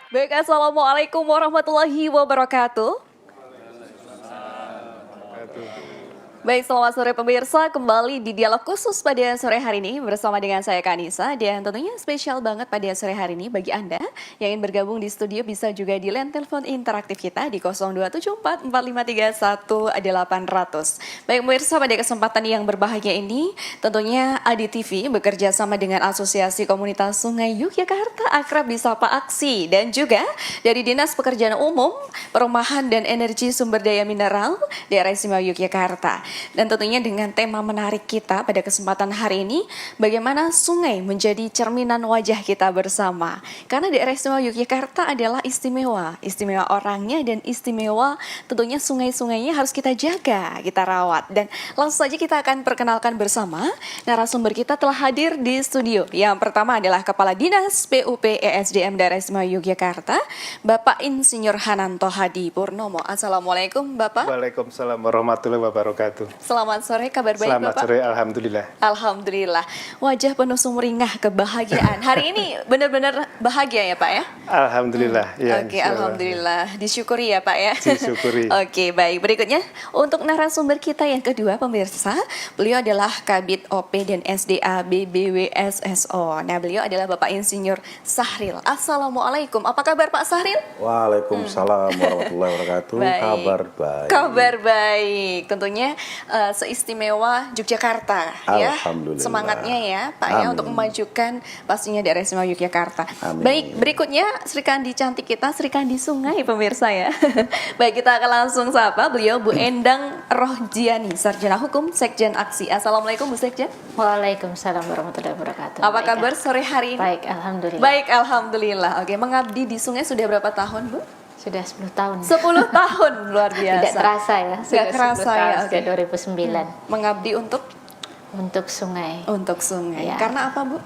Baik, Assalamualaikum warahmatullahi wabarakatuh. Baik, selamat sore pemirsa, kembali di dialog khusus pada sore hari ini bersama dengan saya Kanisa, dan tentunya spesial banget pada sore hari ini bagi Anda yang ingin bergabung di studio bisa juga di line telepon interaktif kita di 0274 4531 800. Baik pemirsa, pada kesempatan yang berbahagia ini tentunya Adi TV bekerja sama dengan Asosiasi Komunitas Sungai Yogyakarta akrab disapa Aksi, dan juga dari Dinas Pekerjaan Umum, Perumahan dan Energi Sumber Daya Mineral Daerah Istimewa Yogyakarta. Dan tentunya dengan tema menarik kita pada kesempatan hari ini, bagaimana sungai menjadi cerminan wajah kita bersama. Karena daerah istimewa Yogyakarta adalah istimewa, istimewa orangnya dan istimewa tentunya sungai-sungainya harus kita jaga, kita rawat. Dan langsung saja kita akan perkenalkan bersama narasumber kita telah hadir di studio. Yang pertama adalah Kepala Dinas PUP ESDM Daerah Istimewa Yogyakarta, Bapak Insinyur Hananto Hadi Purnomo. Assalamualaikum Bapak. Waalaikumsalam warahmatullahi wabarakatuh. Selamat sore, kabar baik Selamat Bapak? sore, alhamdulillah. Alhamdulillah, wajah penuh sumringah kebahagiaan. Hari ini benar-benar bahagia ya Pak ya? Alhamdulillah. Ya, Oke, insyaallah. alhamdulillah. Disyukuri ya Pak ya? Disyukuri. Oke, baik. Berikutnya untuk narasumber kita yang kedua pemirsa, beliau adalah Kabid OP dan SDA BBWSSO. Nah, beliau adalah Bapak Insinyur Sahril. Assalamualaikum, apa kabar Pak Sahril? Waalaikumsalam warahmatullahi wabarakatuh. Baik. Kabar baik. Kabar baik. Tentunya seistimewa Yogyakarta ya. Alhamdulillah. Semangatnya ya Pak ya Amin. untuk memajukan pastinya daerah istimewa Yogyakarta. Amin. Baik, berikutnya Sri Kandi cantik kita, Sri Kandi Sungai pemirsa ya. Baik, kita akan langsung sapa beliau Bu Endang Rohjiani, Sarjana Hukum Sekjen Aksi. Assalamualaikum Bu Sekjen. Waalaikumsalam warahmatullahi wabarakatuh. Apa Baik, kabar sore hari ini? Baik, alhamdulillah. Baik, alhamdulillah. Oke, mengabdi di sungai sudah berapa tahun Bu? Sudah 10 tahun. 10 tahun, luar biasa. Tidak terasa ya. Tidak terasa ya. Sejak Oke. 2009 Mengabdi untuk sungai. sungai. Ya. Karena apa, Bu?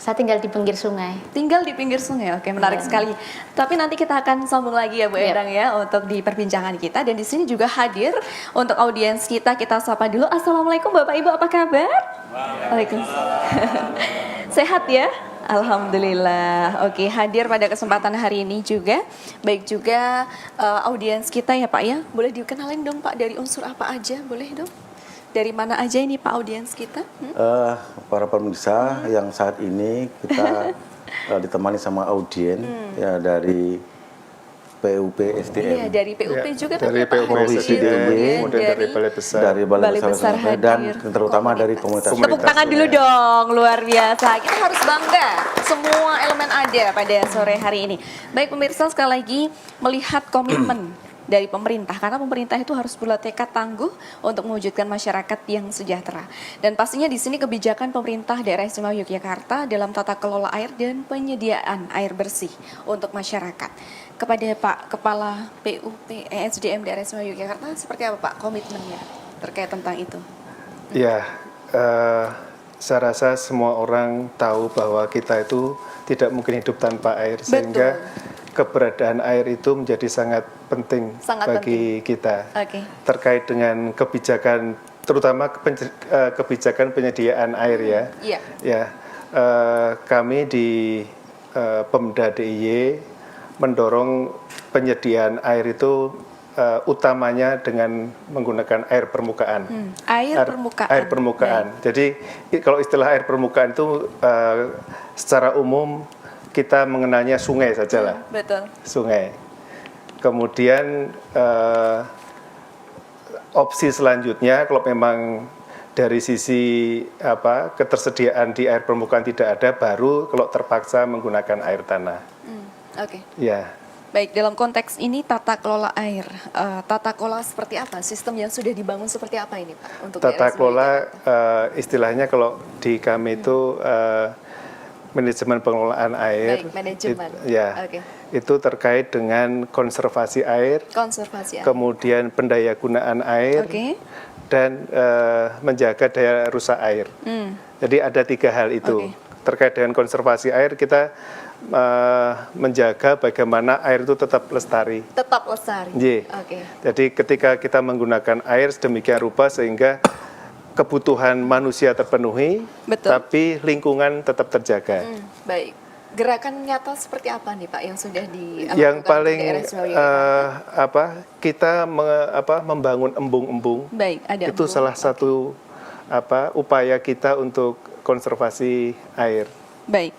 Saya tinggal di pinggir sungai. Tinggal di pinggir sungai. Oke, menarik sekali. Tapi nanti kita akan sambung lagi ya Bu Yep. Endang ya untuk di perbincangan kita, dan di sini juga hadir untuk audiens kita. Kita sapa dulu. Assalamualaikum Bapak Ibu, apa kabar? Waalaikumsalam. Sehat ya? Alhamdulillah. Oke, hadir pada kesempatan hari ini juga. Baik juga audiens kita ya Pak ya. Boleh dikenalin dong Pak, dari unsur apa aja? Boleh dong? Dari mana aja ini Pak audiens kita? Para pemirsa yang saat ini kita ditemani sama audien ya dari PUP Iya, SDM, dari PUP Ya, juga dari kan Pak PUP hadir, SDM, kemudian kemudian dari Balai Besar. dari Balai Balai Besar, Besar Sungai, dan hadir. terutama dari komunitas. Tepuk tangan dulu dong, luar biasa. Kita harus bangga, semua elemen ada pada sore hari ini. Baik pemirsa, sekali lagi melihat komitmen dari pemerintah, karena pemerintah itu harus bertekad tangguh untuk mewujudkan masyarakat yang sejahtera. Dan pastinya di sini kebijakan pemerintah daerah istimewa Yogyakarta dalam tata kelola air dan penyediaan air bersih untuk masyarakat. Kepada Pak Kepala PUP ESDM daerah istimewa Yogyakarta, seperti apa Pak komitmennya terkait tentang itu? Ya, saya rasa semua orang tahu bahwa kita itu tidak mungkin hidup tanpa air, sehingga keberadaan air itu menjadi sangat penting Sangat bagi kita. Oke. Terkait dengan kebijakan, terutama kebijakan penyediaan air ya. Iya. Ya, kami di Pemda DIY mendorong penyediaan air itu utamanya dengan menggunakan air permukaan. Air permukaan. Air permukaan. Jadi kalau istilah air permukaan itu secara umum kita mengenalnya sungai sajalah. Betul. Sungai. Kemudian opsi selanjutnya kalau memang dari sisi ketersediaan di air permukaan tidak ada, baru kalau terpaksa menggunakan air tanah. Oke. Ya. Baik, dalam konteks ini tata kelola air, tata kelola seperti apa? Sistem yang sudah dibangun seperti apa ini Pak? Untuk Tata daerah kelola istilahnya kalau di kami itu manajemen pengelolaan air. Baik, manajemen. Oke. Itu terkait dengan konservasi air, Konservasi air. kemudian pendayagunaan air, Oke. dan menjaga daya rusak air. Jadi ada 3 hal itu. Oke. Terkait dengan konservasi air, kita menjaga bagaimana air itu tetap lestari. Tetap lestari. Ye. Oke. Jadi ketika kita menggunakan air sedemikian rupa sehingga kebutuhan manusia terpenuhi, Betul. tapi lingkungan tetap terjaga. Baik. Gerakan nyata seperti apa nih Pak yang sudah Yang dilakukan paling di RSUM Yogyakarta? kita membangun embung-embung. Baik, ada Itu embung. salah satu upaya kita untuk konservasi air. Baik,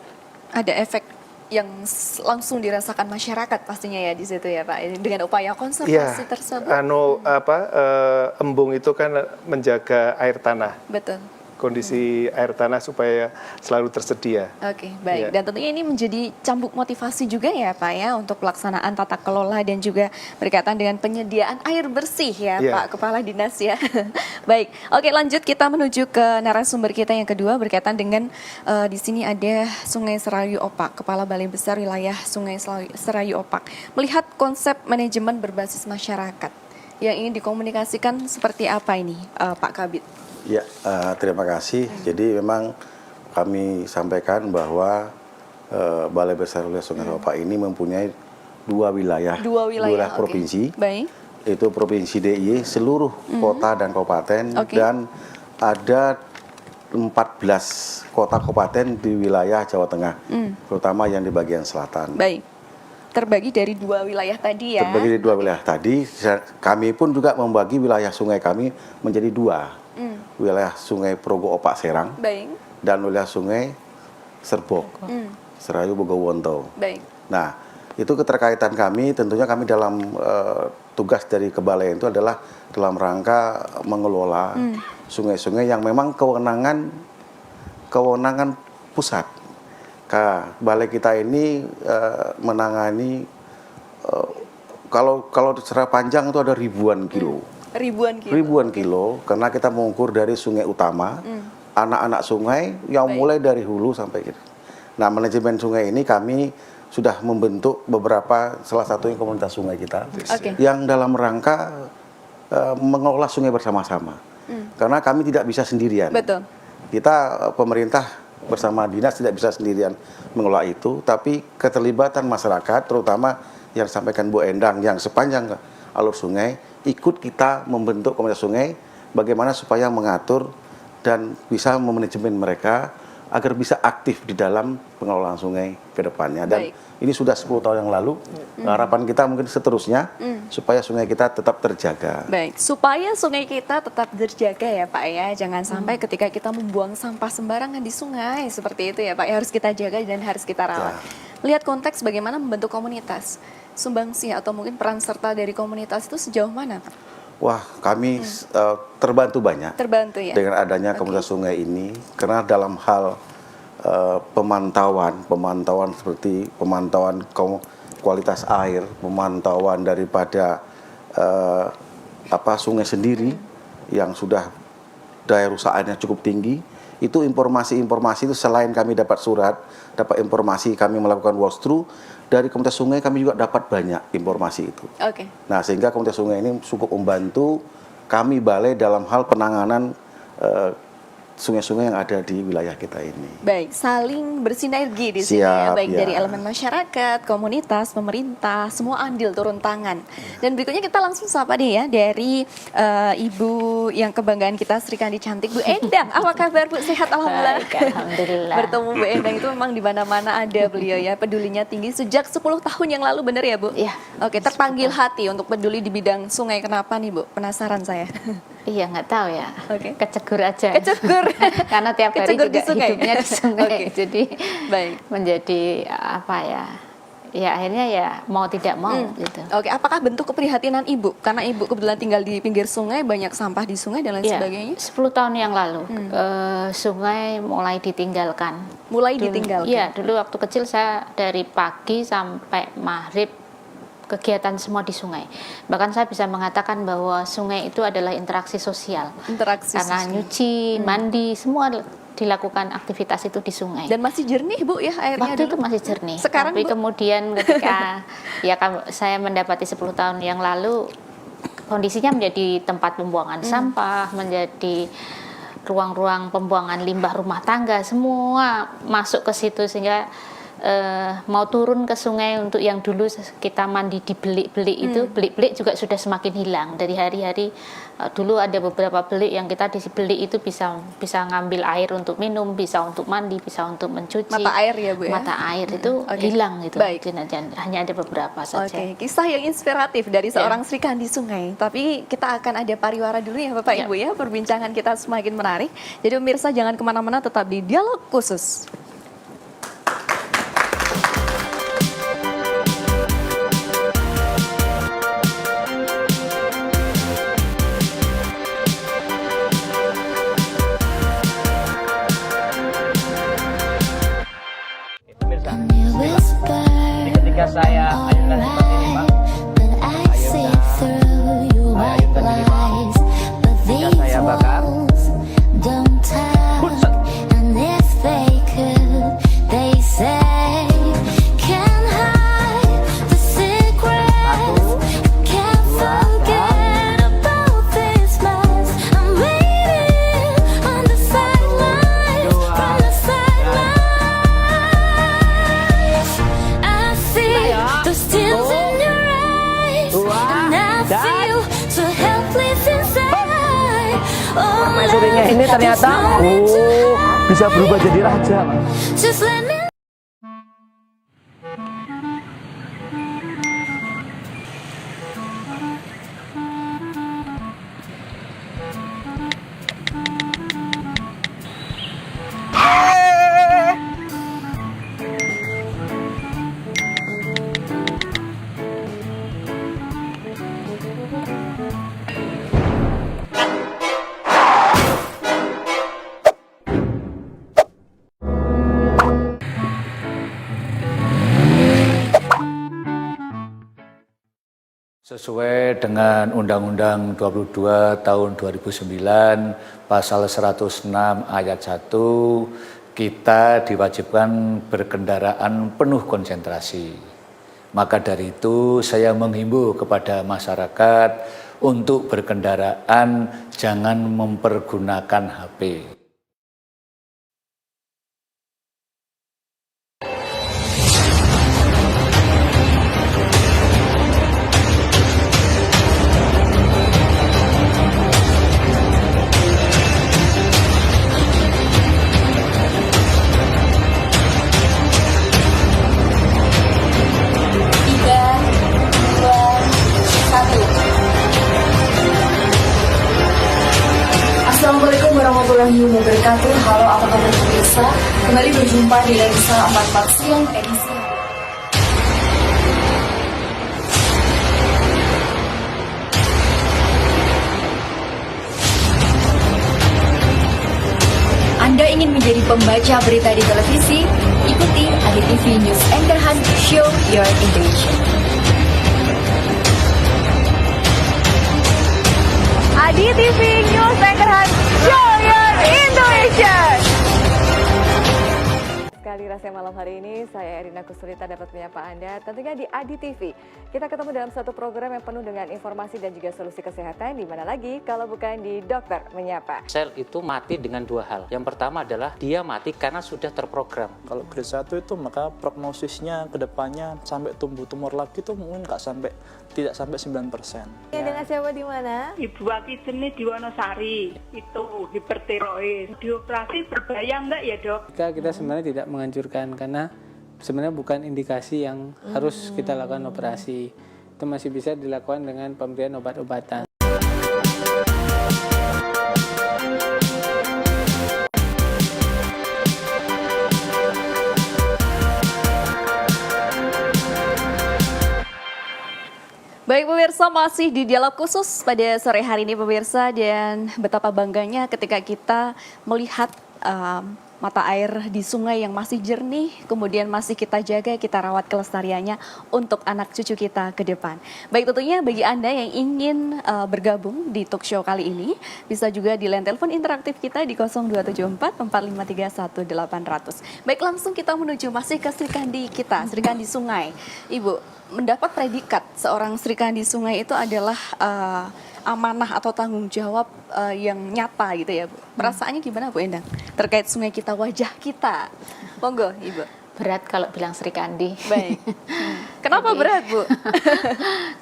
ada efek yang langsung dirasakan masyarakat pastinya ya di situ ya Pak dengan upaya konservasi tersebut. Embung itu kan menjaga air tanah, Betul. kondisi air tanah supaya selalu tersedia. Oke, baik. Iya. Dan tentunya ini menjadi cambuk motivasi juga ya Pak ya untuk pelaksanaan tata kelola dan juga berkaitan dengan penyediaan air bersih ya Iya. Pak Kepala Dinas ya. Baik, oke lanjut kita menuju ke narasumber kita yang kedua berkaitan dengan di sini ada Sungai Serayu Opak, Kepala Balai Besar Wilayah Sungai Serayu Opak. Melihat konsep manajemen berbasis masyarakat yang ingin dikomunikasikan seperti apa ini Pak Kabid? Ya, terima kasih. Jadi memang kami sampaikan bahwa Balai Besar Wilayah Sungai Opak ini mempunyai dua wilayah oke. provinsi. Baik. Itu Provinsi DIY, seluruh kota dan kabupaten, Oke. dan ada 14 kota kabupaten di wilayah Jawa Tengah, terutama yang di bagian selatan. Baik. Terbagi dari dua wilayah tadi ya. Terbagi dari dua wilayah tadi, kami pun juga membagi wilayah sungai kami menjadi dua. Wilayah Sungai Progo Opak Serang Baik. dan wilayah Sungai Serbok, Serayu Bogowonto. Baik. Nah, itu keterkaitan kami, tentunya kami dalam tugas dari kebalaian itu adalah dalam rangka mengelola sungai-sungai yang memang kewenangan pusat. Balai kita ini menangani kalau secara panjang itu ada ribuan kilo. Ribuan kilo, karena kita mengukur dari sungai utama, anak-anak sungai yang Baik. mulai dari hulu sampai gitu. Nah, manajemen sungai ini kami sudah membentuk beberapa, salah satunya komunitas sungai kita, Oke. yang dalam rangka mengelola sungai bersama-sama. Karena kami tidak bisa sendirian. Betul. Kita pemerintah bersama dinas tidak bisa sendirian mengelola itu, tapi keterlibatan masyarakat, terutama yang disampaikan Bu Endang, yang sepanjang alur sungai, ikut kita membentuk komunitas sungai, bagaimana supaya mengatur dan bisa memanajemen mereka agar bisa aktif di dalam pengelolaan sungai ke depannya. Dan Baik. ini sudah 10 tahun yang lalu, harapan kita mungkin seterusnya, supaya sungai kita tetap terjaga. Baik, supaya sungai kita tetap terjaga ya Pak ya. Jangan sampai ketika kita membuang sampah sembarangan di sungai seperti itu ya Pak. Harus kita jaga dan harus kita rawat. Lihat konteks bagaimana membentuk komunitas. Sumbangsih atau mungkin peran serta dari komunitas itu sejauh mana Pak? Wah, kami terbantu banyak. Terbantu ya? Dengan adanya komunitas sungai ini, karena dalam hal pemantauan seperti pemantauan kualitas air, pemantauan daripada sungai sendiri yang sudah daya rusak airnya cukup tinggi, itu informasi-informasi itu selain kami dapat surat, dapat informasi, kami melakukan walkthrough dari komunitas sungai, kami juga dapat banyak informasi itu. Oke. Nah, sehingga komunitas sungai ini cukup membantu kami balai dalam hal penanganan sungai-sungai yang ada di wilayah kita ini. Baik, saling bersinergi di sini ya, Siap, baik ya. dari elemen masyarakat, komunitas, pemerintah, semua andil turun tangan. Dan berikutnya kita langsung sapa deh ya dari Ibu yang kebanggaan kita, Sri Kandi Cantik, Bu Endang. Apa kabar Bu? Sehat alhamdulillah. Baik, alhamdulillah. Bertemu Bu Endang itu memang di mana-mana ada beliau ya, pedulinya tinggi sejak 10 tahun yang lalu, benar ya Bu? Iya. Oke, terpanggil hati untuk peduli di bidang sungai. Kenapa nih Bu? Penasaran saya. Iya, nggak tahu ya. Oke. Kecegur aja. Kecegur. Karena tiap hari Kecegur di juga sungai. hidupnya di sungai. Oke. Jadi Baik. menjadi apa ya? Ya akhirnya ya mau tidak mau gitu. Oke, apakah bentuk keprihatinan Ibu? Karena Ibu kebetulan tinggal di pinggir sungai, banyak sampah di sungai dan lain Ya, sebagainya. 10 tahun yang lalu sungai mulai ditinggalkan. Mulai Dulu- ditinggalkan. Iya, dulu waktu kecil saya dari pagi sampai maghrib kegiatan semua di sungai. Bahkan saya bisa mengatakan bahwa sungai itu adalah interaksi sosial. Interaksi Karena sosial. nyuci, mandi, semua dilakukan aktivitas itu di sungai. Dan masih jernih Bu ya airnya Waktu itu dulu? masih jernih. Sekarang, Tapi Bu? kemudian ketika saya mendapati 10 tahun yang lalu, kondisinya menjadi tempat pembuangan sampah, menjadi ruang-ruang pembuangan limbah rumah tangga, semua masuk ke situ sehingga mau turun ke sungai untuk yang dulu kita mandi di belik-belik itu, belik-belik juga sudah semakin hilang dari hari-hari. Dulu ada beberapa belik yang kita di belik itu bisa ngambil air untuk minum, bisa untuk mandi, bisa untuk mencuci. Mata air ya Bu ya? Mata air itu hilang gitu. Baik. Hanya ada beberapa saja. Oke, kisah yang inspiratif dari seorang Sri Kandi Sungai. Tapi kita akan ada pariwara dulu ya Bapak Ibu ya. Perbincangan kita semakin menarik. Jadi pemirsa jangan kemana-mana, tetap di Dialog Khusus. Pemirsa, jadi ketika saya ayunkan seperti ini Pak, ayunkan ini Pak, ketika saya bakar, buset. Permaisurinya ini ternyata bisa berubah jadi raja. Just let me Sesuai dengan Undang-Undang 22 tahun 2009 pasal 106 ayat 1, kita diwajibkan berkendaraan penuh konsentrasi. Maka dari itu saya menghimbau kepada masyarakat untuk berkendaraan jangan mempergunakan HP. Assalamualaikum warahmatullahi wabarakatuh. Halo, apa kabar pemirsa? Kembali berjumpa di Lensa 44 Siang edisi Anda ingin menjadi pembaca berita di televisi? Ikuti ADTV News Anchor Hunt Show Your Indonesia. ADTV News Anchor Hunt Show Your Indonesia. Sekali rasa malam hari ini saya Erina Kusulita dapat menyapa Anda tentunya di ADTV. Kita ketemu dalam satu program yang penuh dengan informasi dan juga solusi kesehatan, di mana lagi kalau bukan di Dokter Menyapa. Sel itu mati dengan dua hal. Yang pertama adalah dia mati karena sudah terprogram. Kalau grade 1 itu maka prognosisnya ke depannya sampai tumbuh tumor lagi itu mungkin tidak sampai 9%. Ya, dengan siapa di mana? Ibu Aki jenis di Wonosari, itu hipertiroid. Dioperasi berbahaya enggak ya dok? Kita sebenarnya tidak menganjurkan karena sebenarnya bukan indikasi yang harus kita lakukan operasi. Itu masih bisa dilakukan dengan pemberian obat-obatan. Baik pemirsa, masih di Dialog Khusus pada sore hari ini pemirsa, dan betapa bangganya ketika kita melihat mata air di sungai yang masih jernih, kemudian masih kita jaga, kita rawat kelestariannya untuk anak cucu kita ke depan. Baik, tentunya bagi Anda yang ingin bergabung di talk show kali ini, bisa juga di line telepon interaktif kita di 0274 4531 800. Baik, langsung kita menuju masih ke Sri Kandi kita, Sri Kandi Sungai. Ibu, mendapat predikat seorang Sri Kandi Sungai itu adalah amanah atau tanggung jawab yang nyata gitu ya Bu. Perasaannya gimana Bu Endang terkait sungai kita, wajah kita? Monggo Ibu. berat kalau bilang Sri Kandi. Baik. Kenapa berat, Bu?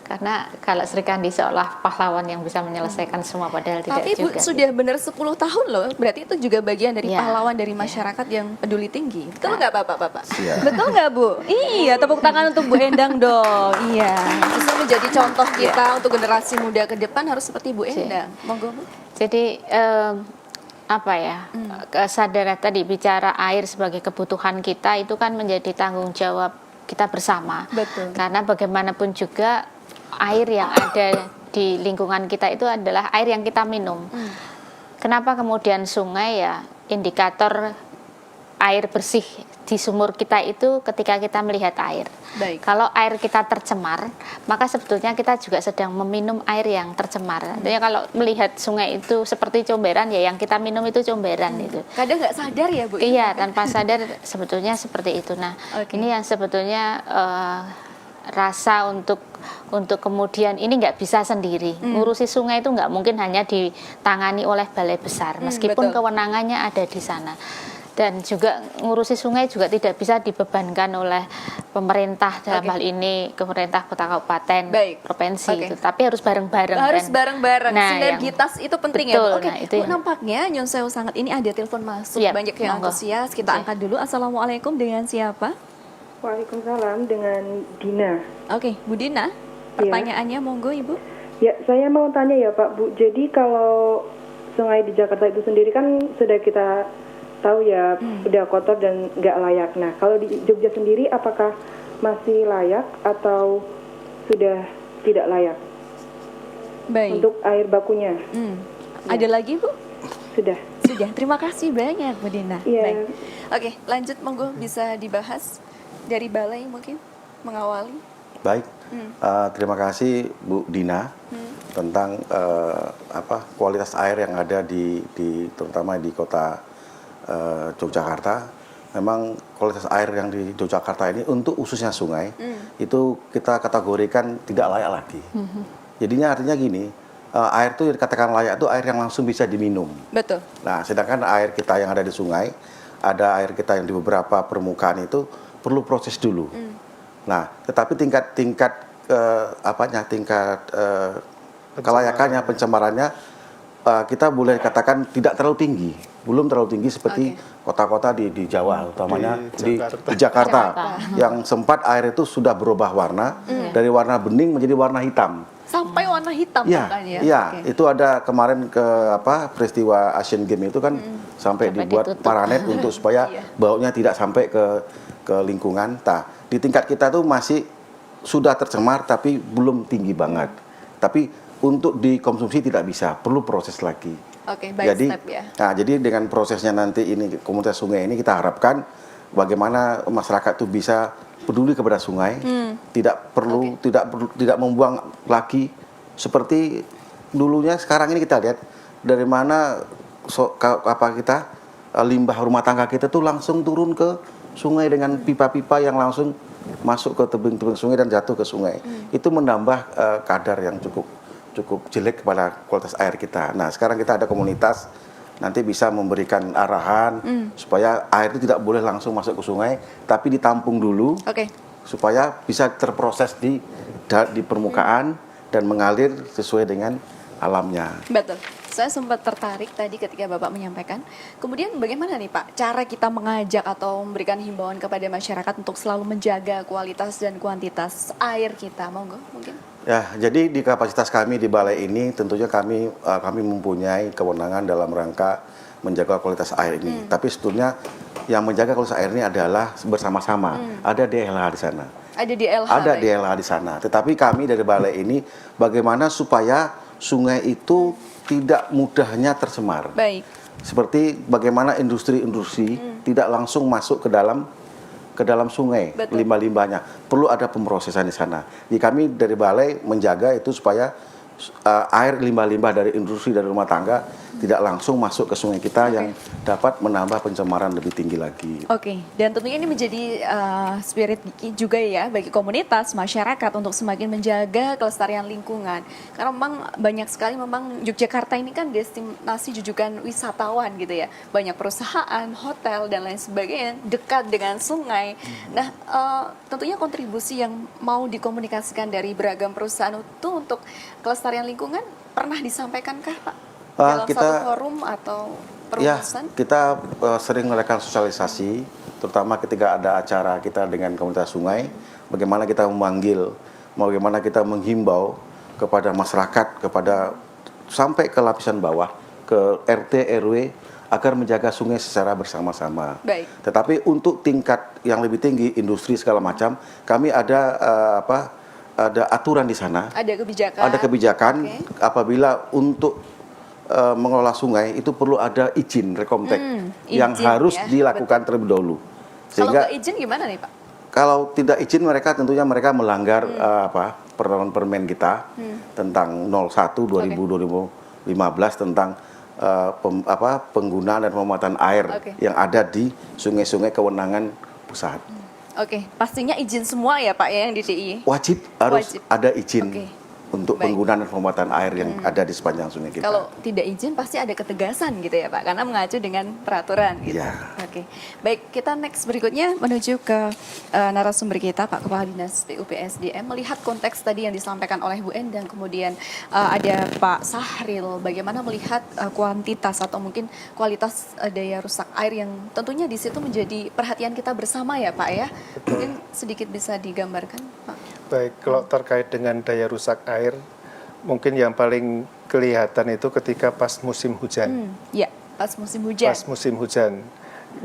Karena kalau Sri Kandi seolah pahlawan yang bisa menyelesaikan semua, padahal tidak Tapi Bu, juga. sudah benar 10 tahun loh. Berarti itu juga bagian dari Ya. pahlawan dari masyarakat yang peduli tinggi. Betul nggak Bapak-bapak? Iya. Betul nggak Bu? Iya, tepuk tangan untuk Bu Endang dong. Iya. Bisa menjadi contoh kita untuk generasi muda ke depan harus seperti Bu Endang. Monggo Bu. Jadi apa ya, kesadaran tadi bicara air sebagai kebutuhan kita itu kan menjadi tanggung jawab kita bersama. Betul. Karena bagaimanapun juga air yang ada di lingkungan kita itu adalah air yang kita minum. Kenapa kemudian sungai ya indikator air bersih di sumur kita itu ketika kita melihat air. Baik. Kalau air kita tercemar, maka sebetulnya kita juga sedang meminum air yang tercemar. Artinya kalau melihat sungai itu seperti comberan, ya yang kita minum itu comberan itu. Kadang nggak sadar ya Bu. Iya, tanpa sadar sebetulnya seperti itu. Nah, Oke. ini yang sebetulnya rasa untuk kemudian ini nggak bisa sendiri. Ngurusi sungai itu nggak mungkin hanya ditangani oleh balai besar, meskipun betul. kewenangannya ada di sana. Dan juga ngurusi sungai juga tidak bisa dibebankan oleh pemerintah dalam hal ini pemerintah kota kabupaten, Baik. provinsi Oke. itu. Tapi harus bareng-bareng. Harus kan. bareng-bareng. Nah, Sinergitas itu penting betul, ya Bu. Oke, nah, itu Bu, yang- nampaknya Nyun Sewu sangat ini ada telepon masuk. Iya, Banyak yang monggo. antusias. Kita Oke. angkat dulu. Assalamualaikum, dengan siapa? Waalaikumsalam, dengan Dina. Oke, Bu Dina. Pertanyaannya monggo Ibu. Ya, saya mau tanya ya Pak, Bu. Jadi kalau sungai di Jakarta itu sendiri kan sudah kita tahu ya udah kotor dan nggak layak. Nah, kalau di Jogja sendiri apakah masih layak atau sudah tidak layak Baik. untuk air bakunya? Ada lagi Bu? Sudah. Sudah. Terima kasih banyak Bu Dina. Iya. Baik. Oke, lanjut monggo bisa dibahas dari balai mungkin mengawali. Baik, terima kasih Bu Dina tentang kualitas air yang ada di terutama di kota Yogyakarta. Memang kualitas air yang di Yogyakarta ini untuk khususnya sungai itu kita kategorikan tidak layak lagi. Jadinya artinya gini, air itu dikatakan layak itu air yang langsung bisa diminum. Betul. Nah, sedangkan air kita yang ada di sungai, ada air kita yang di beberapa permukaan itu perlu proses dulu. Nah, tetapi tingkat kelayakannya, pencemarannya kita boleh katakan tidak terlalu tinggi, belum terlalu tinggi seperti kota-kota di Jawa, utamanya di Jakarta, yang sempat air itu sudah berubah warna dari warna bening menjadi warna hitam. Sampai warna hitam Ya, bahkan ya. iya, Oke. itu ada kemarin peristiwa Asian Games itu kan sampai dibuat ditutup. paranet untuk supaya baunya tidak sampai ke lingkungan. Nah, di tingkat kita tuh masih sudah tercemar tapi belum tinggi banget. Tapi untuk dikonsumsi tidak bisa, perlu proses lagi. Oke, by Jadi, step ya. nah, jadi dengan prosesnya nanti ini komunitas sungai ini kita harapkan bagaimana masyarakat itu bisa peduli kepada sungai, tidak membuang lagi seperti dulunya. Sekarang ini kita lihat dari mana limbah rumah tangga kita tuh langsung turun ke sungai dengan pipa-pipa yang langsung masuk ke tebing-tebing sungai dan jatuh ke sungai. Itu menambah kadar yang cukup jelek kepada kualitas air kita. Nah, sekarang kita ada komunitas nanti bisa memberikan arahan supaya air itu tidak boleh langsung masuk ke sungai, tapi ditampung dulu supaya bisa terproses di permukaan dan mengalir sesuai dengan alamnya. Betul. Saya sempat tertarik tadi ketika Bapak menyampaikan. Kemudian bagaimana nih Pak cara kita mengajak atau memberikan himbauan kepada masyarakat untuk selalu menjaga kualitas dan kuantitas air kita? Monggo mungkin. Ya, jadi di kapasitas kami di balai ini tentunya kami mempunyai kewenangan dalam rangka menjaga kualitas air ini. Tapi sebetulnya yang menjaga kualitas air ini adalah bersama-sama. Ada DLH di sana. Ada DLH. Ada DLH di sana. Tetapi kami dari balai ini bagaimana supaya sungai itu tidak mudahnya tercemar. Baik. Seperti bagaimana industri-industri tidak langsung masuk ke dalam sungai, limbah-limbahnya. Perlu ada pemrosesan di sana. Jadi kami dari balai menjaga itu supaya air limbah-limbah dari industri dari rumah tangga tidak langsung masuk ke sungai kita yang dapat menambah pencemaran lebih tinggi lagi. Oke, dan tentunya ini menjadi spirit juga ya bagi komunitas, masyarakat untuk semakin menjaga kelestarian lingkungan. Karena memang banyak sekali memang Yogyakarta ini kan destinasi jujukan wisatawan gitu ya. Banyak perusahaan, hotel dan lain sebagainya dekat dengan sungai. Nah, tentunya kontribusi yang mau dikomunikasikan dari beragam perusahaan itu untuk kelestarian lingkungan pernah disampaikankah Pak? Dalam satu forum atau perumusan? Ya, kita sering melakukan sosialisasi, terutama ketika ada acara kita dengan komunitas sungai, bagaimana kita memanggil, bagaimana kita menghimbau kepada masyarakat, kepada sampai ke lapisan bawah, ke RT, RW, agar menjaga sungai secara bersama-sama. Baik. Tetapi untuk tingkat yang lebih tinggi, industri segala macam, kami ada ada aturan di sana. Ada kebijakan. Ada kebijakan apabila untuk mengelola sungai itu perlu ada izin rekomtek yang harus dilakukan terlebih dahulu. Sehingga, kalau nggak izin gimana nih Pak? Kalau tidak izin tentunya mereka melanggar permen kita tentang 01 2015 tentang penggunaan dan pemanfaatan air yang ada di sungai-sungai kewenangan pusat. Oke, pastinya izin semua ya Pak ya yang di DIY? Wajib ada izin untuk penggunaan dan pemanfaatan air yang ada di sepanjang sungai kita. Kalau tidak izin pasti ada ketegasan gitu ya Pak, karena mengacu dengan peraturan gitu. Ya. Oke, baik kita next berikutnya menuju ke narasumber kita Pak Kepala Dinas PUPSDM. Melihat konteks tadi yang disampaikan oleh Bu Endang, kemudian ada Pak Sahril, bagaimana melihat kuantitas atau mungkin kualitas daya rusak air yang tentunya di situ menjadi perhatian kita bersama ya Pak ya. Mungkin sedikit bisa digambarkan Pak. Baik, kalau terkait dengan daya rusak air, mungkin yang paling kelihatan itu ketika pas musim hujan. Ya, pas musim hujan. Pas musim hujan.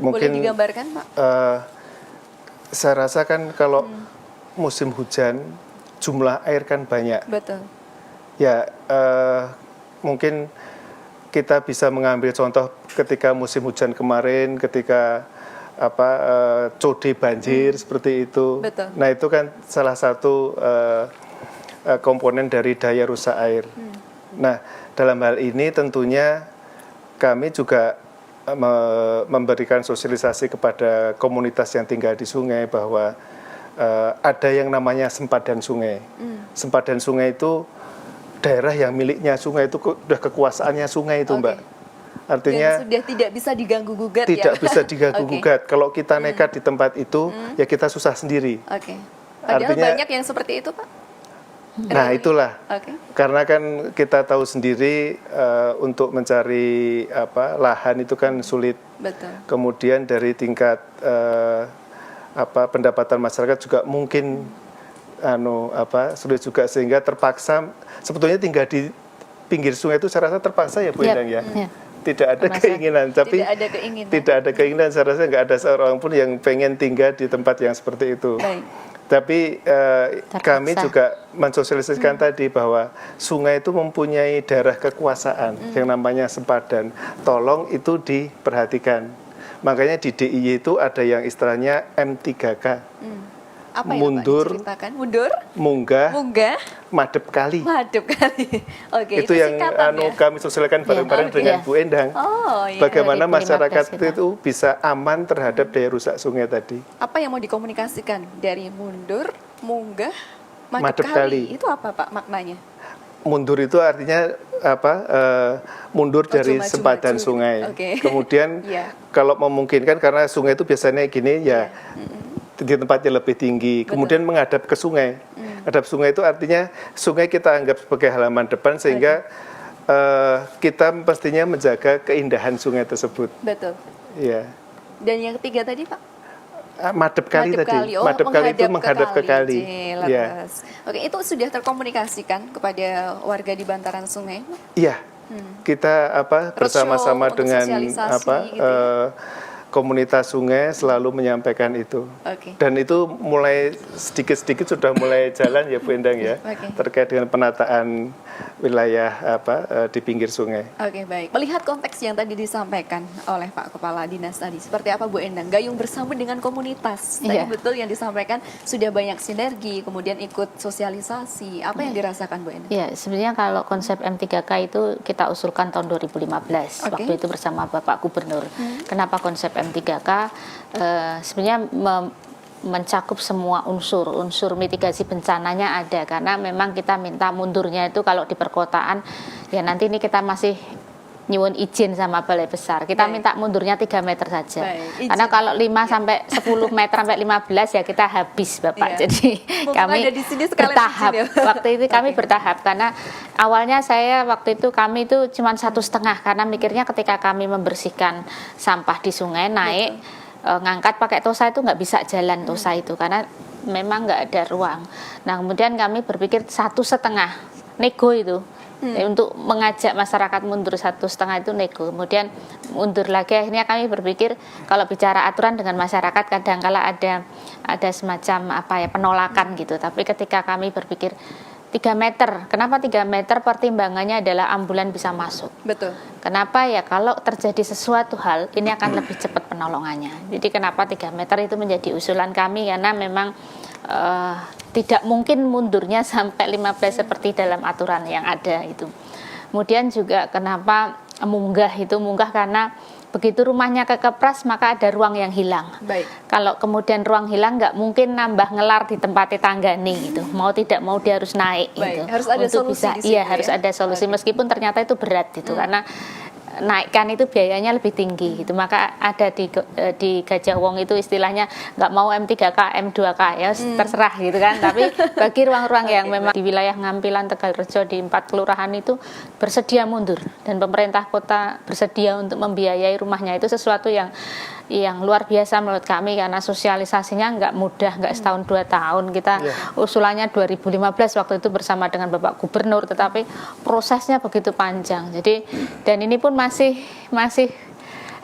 Boleh Mungkin digambarkan, Pak? Saya rasa kan kalau musim hujan, jumlah air kan banyak. Betul. Ya, mungkin kita bisa mengambil contoh ketika musim hujan kemarin, ketika code banjir seperti itu. Betul. Nah itu kan salah satu komponen dari daya rusak air. Nah dalam hal ini tentunya kami juga memberikan sosialisasi kepada komunitas yang tinggal di sungai bahwa ada yang namanya sempadan sungai. Sempadan sungai itu daerah yang miliknya sungai itu sudah kekuasaannya sungai itu Mbak. Artinya yang sudah tidak bisa diganggu gugat tidak bisa diganggu gugat. Kalau kita nekat di tempat itu, ya kita susah sendiri. Padahal artinya banyak yang seperti itu, Pak. Nah itulah. Karena kan kita tahu sendiri untuk mencari lahan itu kan sulit. Betul. Kemudian dari tingkat pendapatan masyarakat juga mungkin sulit juga, sehingga terpaksa sebetulnya tinggal di pinggir sungai itu saya rasa terpaksa ya Bu Endang ya. Tidak ada keinginan, tapi tidak ada keinginan. Saya rasa nggak ada seorang pun yang pengen tinggal di tempat yang seperti itu. Baik. Tapi kami juga mensosialisasikan tadi bahwa sungai itu mempunyai daerah kekuasaan yang namanya sempadan. Tolong itu diperhatikan. Makanya di DIY itu ada yang istilahnya M3K. Apa ya, mundur, Pak, mundur, munggah, madep kali. Madep kali. Oke, itu yang kami sosialisasikan bareng-bareng dengan Bu Endang. Bagaimana masyarakat itu bisa aman terhadap daya rusak sungai tadi. Apa yang mau dikomunikasikan dari mundur, munggah, madep kali? Itu apa Pak maknanya? Mundur itu artinya mundur dari sempadan sungai. Kemudian kalau memungkinkan, karena sungai itu biasanya gini ya. Di tempatnya lebih tinggi, kemudian menghadap ke sungai. Menghadap sungai itu artinya sungai kita anggap sebagai halaman depan, sehingga kita pastinya menjaga keindahan sungai tersebut. Betul. Iya. Dan yang ketiga tadi Pak? Madep kali tadi. Madep kali itu menghadap ke kali. Ya. Oke, itu sudah terkomunikasikan kepada warga di bantaran sungai? Iya. Kita bersama-sama dengan komunitas sungai selalu menyampaikan itu. Oke. Dan itu mulai sedikit-sedikit sudah mulai jalan ya Bu Endang ya, Oke. terkait dengan penataan wilayah di pinggir sungai. Oke, baik. Melihat konteks yang tadi disampaikan oleh Pak Kepala Dinas tadi, seperti apa Bu Endang? Gayung bersama dengan komunitas. Tadi Iya. betul yang disampaikan, sudah banyak sinergi, kemudian ikut sosialisasi. Apa yang dirasakan Bu Endang? Ya, sebenarnya kalau konsep M3K itu kita usulkan tahun 2015. Oke. Waktu itu bersama Bapak Gubernur. Kenapa konsep M3K? Sebenarnya mencakup semua unsur mitigasi bencananya ada, karena memang kita minta mundurnya itu kalau di perkotaan, ya nanti ini kita masih nyuwun izin sama balai besar. Kita Baik. minta mundurnya 3 meter saja. Baik, izin. Karena kalau 5 sampai 10 meter sampai 15 ya kita habis Bapak. Iya. Jadi Mumpung kami ada di sini sekalian bertahap. izin ya. Waktu itu kami Oke. bertahap karena awalnya kami itu cuma 1,5 karena mikirnya ketika kami membersihkan sampah di sungai naik ngangkat pakai tosa itu nggak bisa jalan tosa itu karena memang nggak ada ruang. Nah kemudian kami berpikir 1,5 nego itu. Untuk mengajak masyarakat mundur 1,5 itu nego. Kemudian mundur lagi, akhirnya kami berpikir kalau bicara aturan dengan masyarakat kadang-kala ada semacam penolakan gitu. Tapi ketika kami berpikir 3 meter, kenapa 3 meter? Pertimbangannya adalah ambulan bisa masuk. Betul. Kenapa ya, kalau terjadi sesuatu hal ini akan lebih cepat penolongannya. Jadi kenapa 3 meter itu menjadi usulan kami, karena memang tidak mungkin mundurnya sampai 15 seperti dalam aturan yang ada itu. Kemudian juga kenapa munggah karena begitu rumahnya kekepras maka ada ruang yang hilang. Baik. Kalau kemudian ruang hilang nggak mungkin nambah ngelar di tempat tetanggane gitu. Mau tidak mau dia harus naik Baik, gitu. harus ada Untuk solusi bisa, di situ iya harus ya? ada solusi Oke. meskipun ternyata itu berat gitu karena naikkan itu biayanya lebih tinggi gitu. Maka ada di Gajah Wong itu istilahnya nggak mau M3K, M2K ya terserah gitu kan. Tapi bagi ruang-ruang yang memang di wilayah Ngampilan, Tegalrejo di 4 kelurahan itu bersedia mundur dan pemerintah kota bersedia untuk membiayai rumahnya, itu sesuatu yang luar biasa menurut kami karena sosialisasinya nggak mudah, nggak setahun 2 tahun. Kita usulannya 2015 waktu itu bersama dengan Bapak Gubernur, tetapi prosesnya begitu panjang. Jadi dan ini pun masih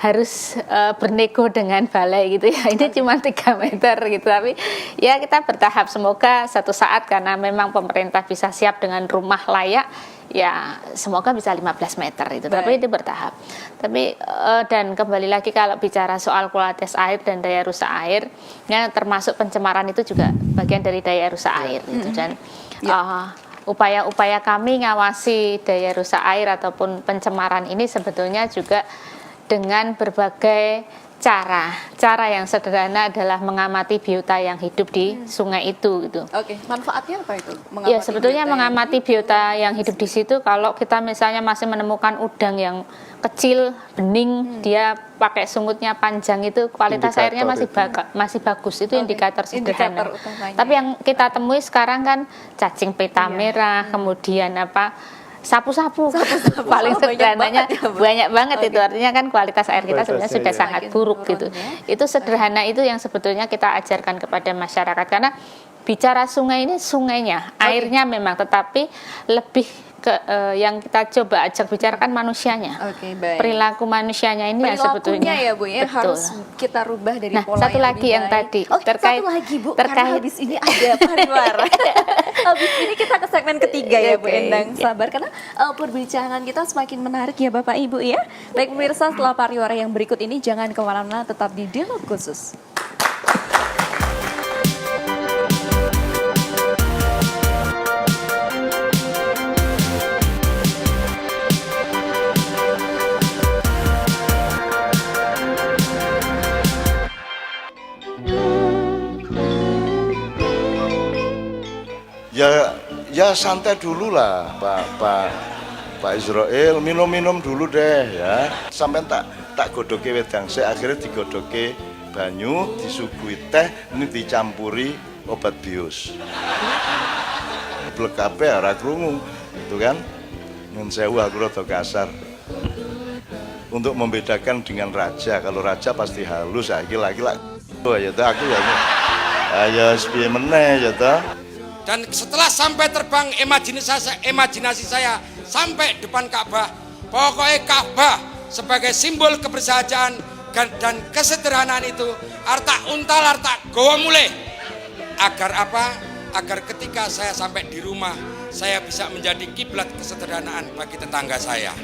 harus bernego dengan balai gitu ya. Ini cuma 3 meter gitu, tapi ya kita bertahap, semoga satu saat karena memang pemerintah bisa siap dengan rumah layak, ya semoga bisa 15 meter itu. Baik. Tapi itu bertahap. Tapi dan kembali lagi kalau bicara soal kualitas air dan daya rusak air, ya termasuk pencemaran itu juga bagian dari daya rusak air gitu. Dan upaya-upaya kami ngawasi daya rusak air ataupun pencemaran ini sebetulnya juga dengan berbagai cara yang sederhana adalah mengamati biota yang hidup di sungai itu gitu. Oke, manfaatnya apa itu? Ya sebetulnya biota mengamati biota yang hidup di situ, kalau kita misalnya masih menemukan udang yang kecil, bening, dia pakai sungutnya panjang, itu kualitas Indikator airnya masih bagus. Itu Oke, indikator sederhana. indikator utamanya. Tapi yang kita temui sekarang kan cacing pita merah, kemudian sapu-sapu paling Banyak sederhananya banget ya, Bu. banyak banget Oke. itu, artinya kan kualitas air kita sebenarnya Kualitasnya, sudah ya. sangat Semakin buruk turun, gitu. ya. Itu sederhana itu yang sebetulnya kita ajarkan kepada masyarakat, karena bicara sungai ini sungainya, airnya memang, tetapi lebih ke yang kita coba ajak bicarakan manusianya. Oke, baik. Perilaku manusianya ini yang sebetulnya Perilakunya ya Bu ya, betul. harus kita rubah dari Nah, pola satu yang lagi lebih yang baik. tadi, Oh, terkait- satu lagi Bu, terkait- karena habis ini ada pariwara. Habis ini kita ke segmen ketiga ya Bu Oke. Endang, sabar karena perbincangan kita semakin menarik ya Bapak Ibu ya. Baik pemirsa, setelah pariwara yang berikut ini jangan kemana-mana, tetap di Dialog Khusus. Ya santai dulu lah Pak Israel, minum dulu deh ya. Sampai tak godoke wedang, saya akhirnya digodoke banyu, disuguhi teh, ini dicampuri obat bius. Blek kabeh ora krungu, itu kan. Nyun sewu aku rada kasar. Untuk membedakan dengan raja, kalau raja pasti halus, lagi oh ya aku ya. Ayo piye meneh ya ta. Dan setelah sampai terbang imajinasi saya sampai depan Ka'bah, pokoknya Ka'bah sebagai simbol kebersahajan, dan kesederhanaan itu arta untal arta gowo mulih. Agar apa? Agar ketika saya sampai di rumah, saya bisa menjadi kiblat kesederhanaan bagi tetangga saya.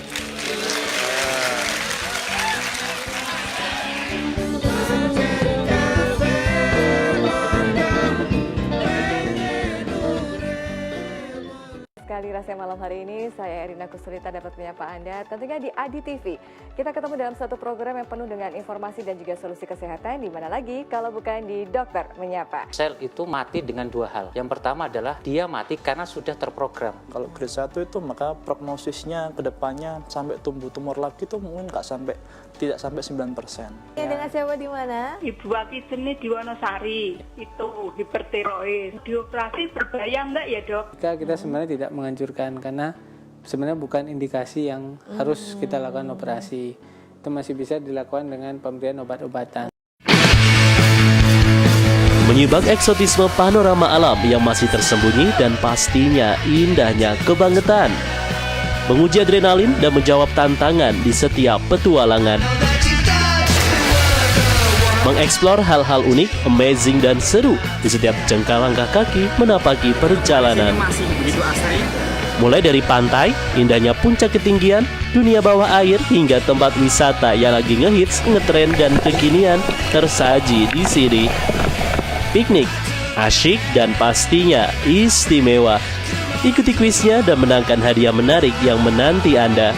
Sekali rasanya malam hari ini, saya Erina Kusurita dapat menyapa Anda tentunya di Adi TV. Kita ketemu dalam satu program yang penuh dengan informasi dan juga solusi kesehatan, di mana lagi kalau bukan di Dokter Menyapa. Sel itu mati dengan dua hal. Yang pertama adalah dia mati karena sudah terprogram. Kalau grade 1 itu maka prognosisnya ke depannya sampai tumbuh tumor lagi itu mungkin tidak sampai 9%. Ya, dengan siapa di mana? Ibu Akidene di Wonosari, itu hipertiroid. Dioperasi berbahaya enggak ya, Dok? Kita sebenarnya tidak menganjurkan karena sebenarnya bukan indikasi yang harus kita lakukan operasi. Itu masih bisa dilakukan dengan pemberian obat-obatan. Menyibak eksotisme panorama alam yang masih tersembunyi dan pastinya indahnya kebangetan. Menguji adrenalin dan menjawab tantangan di setiap petualangan. Mengeksplor hal-hal unik, amazing dan seru di setiap jengkal langkah kaki menapaki perjalanan. Mulai dari pantai, indahnya puncak ketinggian, dunia bawah air hingga tempat wisata yang lagi ngehits, ngetren dan kekinian tersaji di sini. Piknik, asyik dan pastinya istimewa. Ikuti kuisnya dan menangkan hadiah menarik yang menanti Anda.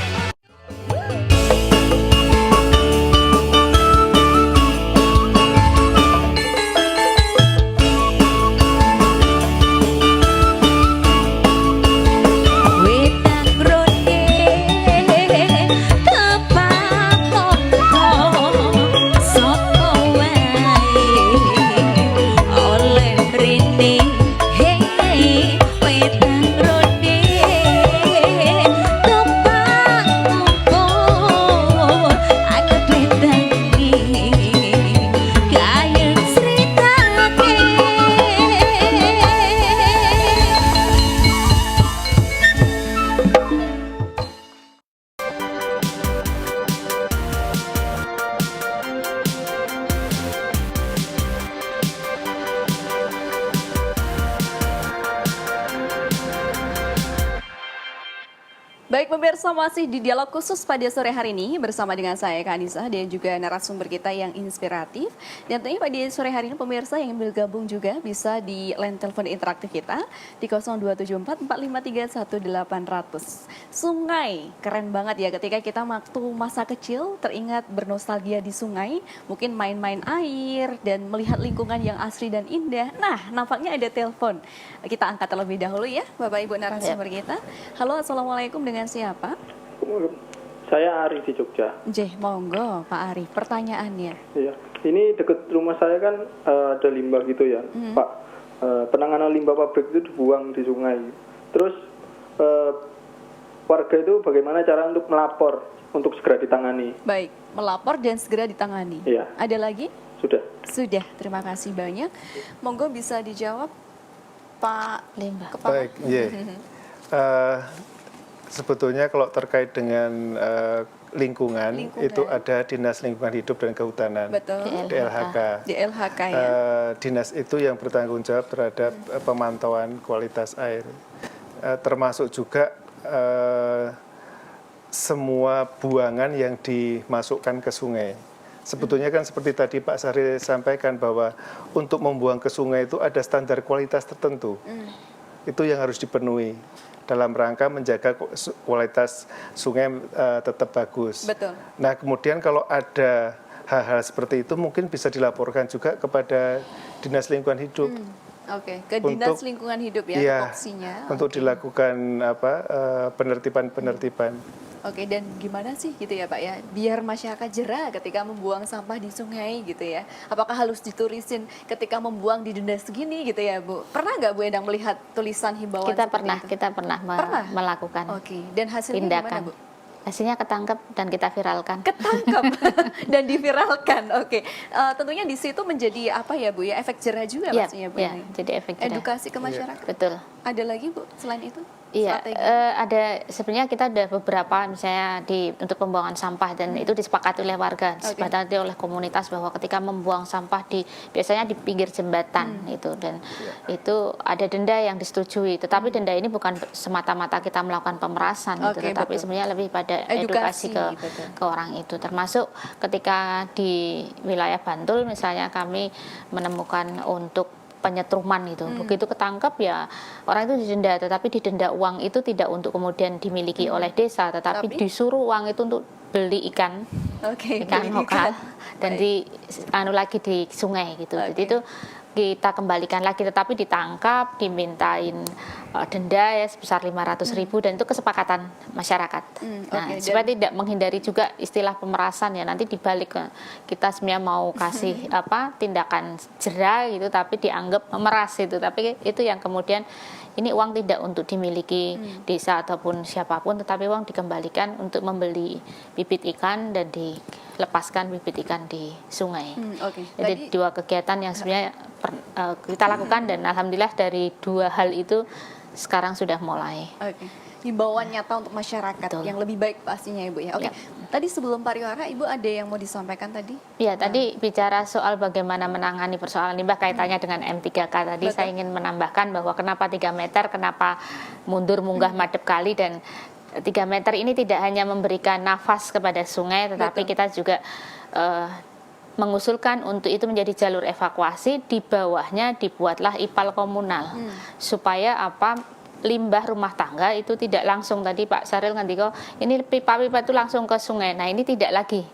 Baik pemirsa, masih di dialog khusus pada sore hari ini bersama dengan saya Kanisa dan juga narasumber kita yang inspiratif. Dan tentunya pada sore hari ini pemirsa yang bergabung juga bisa di line telepon interaktif kita di 0274 4531 800. Sungai, keren banget ya ketika kita waktu masa kecil teringat bernostalgia di sungai, mungkin main-main air dan melihat lingkungan yang asri dan indah. Nah, nampaknya ada telepon. Kita angkat terlebih dahulu ya Bapak Ibu narasumber kita. Halo, Assalamualaikum, dengan siapa? Saya Ari di Jogja. Monggo Pak Ari, pertanyaannya. Iya, ini dekat rumah saya kan ada limbah gitu ya, Pak. Penanganan limbah pabrik itu dibuang di sungai. Terus warga itu bagaimana cara untuk melapor untuk segera ditangani? Baik, melapor dan segera ditangani. Iya. Ada lagi? Sudah. Sudah, terima kasih banyak. Monggo bisa dijawab Pak Limbah. Baik, sebetulnya kalau terkait dengan lingkungan itu ada Dinas Lingkungan Hidup dan Kehutanan. Betul. DLHK. DLHK ya. Dinas itu yang bertanggung jawab terhadap pemantauan kualitas air, termasuk juga semua buangan yang dimasukkan ke sungai. Sebetulnya kan seperti tadi Pak Sari sampaikan bahwa untuk membuang ke sungai itu ada standar kualitas tertentu. Itu yang harus dipenuhi dalam rangka menjaga kualitas sungai tetap bagus. Betul. Nah, kemudian kalau ada hal-hal seperti itu mungkin bisa dilaporkan juga kepada Dinas Lingkungan Hidup. Oke, ke Dinas Lingkungan Hidup ya, iya, tupoksinya. Untuk dilakukan penertiban-penertiban. Oke, dan gimana sih gitu ya Pak ya, biar masyarakat jera ketika membuang sampah di sungai gitu ya. Apakah harus ditulisin ketika membuang didenda segini gitu ya Bu? Pernah nggak Bu Endang melihat tulisan himbauan Kita pernah melakukan. Oke, dan hasilnya tindakan. gimana Bu? Hasilnya ketangkep dan kita viralkan. Ketangkep dan diviralkan. Oke. Tentunya di situ menjadi apa ya Bu ya, efek jerah juga maksudnya Bu. Iya, jadi efek jerah. Edukasi ke masyarakat. Betul. Ada lagi Bu selain itu? Iya, strategi? ada sebenarnya kita ada beberapa misalnya untuk pembuangan sampah dan itu disepakati oleh warga, disepakati oleh komunitas bahwa ketika membuang sampah biasanya di pinggir jembatan itu dan itu ada denda yang disetujui. Tetapi denda ini bukan semata-mata kita melakukan pemerasan gitu, tetapi sebenarnya lebih pada edukasi ke orang itu. Termasuk ketika di wilayah Bantul misalnya kami menemukan untuk penyetruman itu. Begitu ketangkep ya orang itu didenda, tetapi didenda uang itu tidak untuk kemudian dimiliki oleh desa, tetapi disuruh uang itu untuk beli ikan, ikan lokal dan lagi di sungai gitu. Jadi itu kita kembalikan lagi, tetapi ditangkap, dimintain denda ya sebesar 500.000 dan itu kesepakatan masyarakat. Nah, supaya tidak menghindari juga istilah pemerasan ya, nanti dibalik kita sebenarnya mau kasih tindakan jera gitu, tapi dianggap memeras itu, tapi itu yang kemudian ini uang tidak untuk dimiliki desa ataupun siapapun, tetapi uang dikembalikan untuk membeli bibit ikan dan dilepaskan bibit ikan di sungai. Jadi dua kegiatan yang sebenarnya kita lakukan dan alhamdulillah dari dua hal itu sekarang sudah mulai. Himbauan nyata untuk masyarakat yang lebih baik pastinya Ibu ya. Tadi sebelum pariwara Ibu ada yang mau disampaikan tadi? Ya, tadi bicara soal bagaimana menangani persoalan limbah kaitannya dengan M3K tadi. Saya ingin menambahkan bahwa kenapa 3 meter, kenapa mundur munggah madep kali, dan 3 meter ini tidak hanya memberikan nafas kepada sungai, tetapi kita juga mengusulkan untuk itu menjadi jalur evakuasi. Di bawahnya dibuatlah IPAL komunal supaya limbah rumah tangga itu tidak langsung, tadi Pak Saril ngendiko ini pipa-pipa itu langsung ke sungai. Nah, ini tidak lagi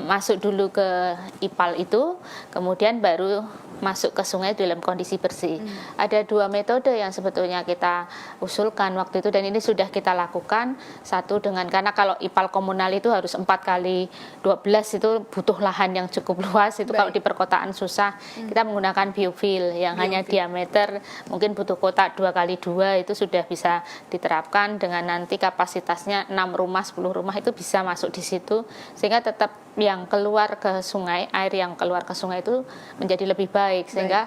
masuk dulu ke IPAL itu, kemudian baru masuk ke sungai dalam kondisi bersih. Ada 2 metode yang sebetulnya kita usulkan waktu itu dan ini sudah kita lakukan. Satu karena kalau IPAL komunal itu harus 4x12 itu butuh lahan yang cukup luas, itu kalau di perkotaan susah. Kita menggunakan biofuel yang hanya diameter mungkin butuh kotak 2x2, itu sudah bisa diterapkan dengan nanti kapasitasnya 6 rumah 10 rumah itu bisa masuk di situ, sehingga tetap yang keluar ke sungai, air yang keluar ke sungai itu menjadi lebih baik. Sehingga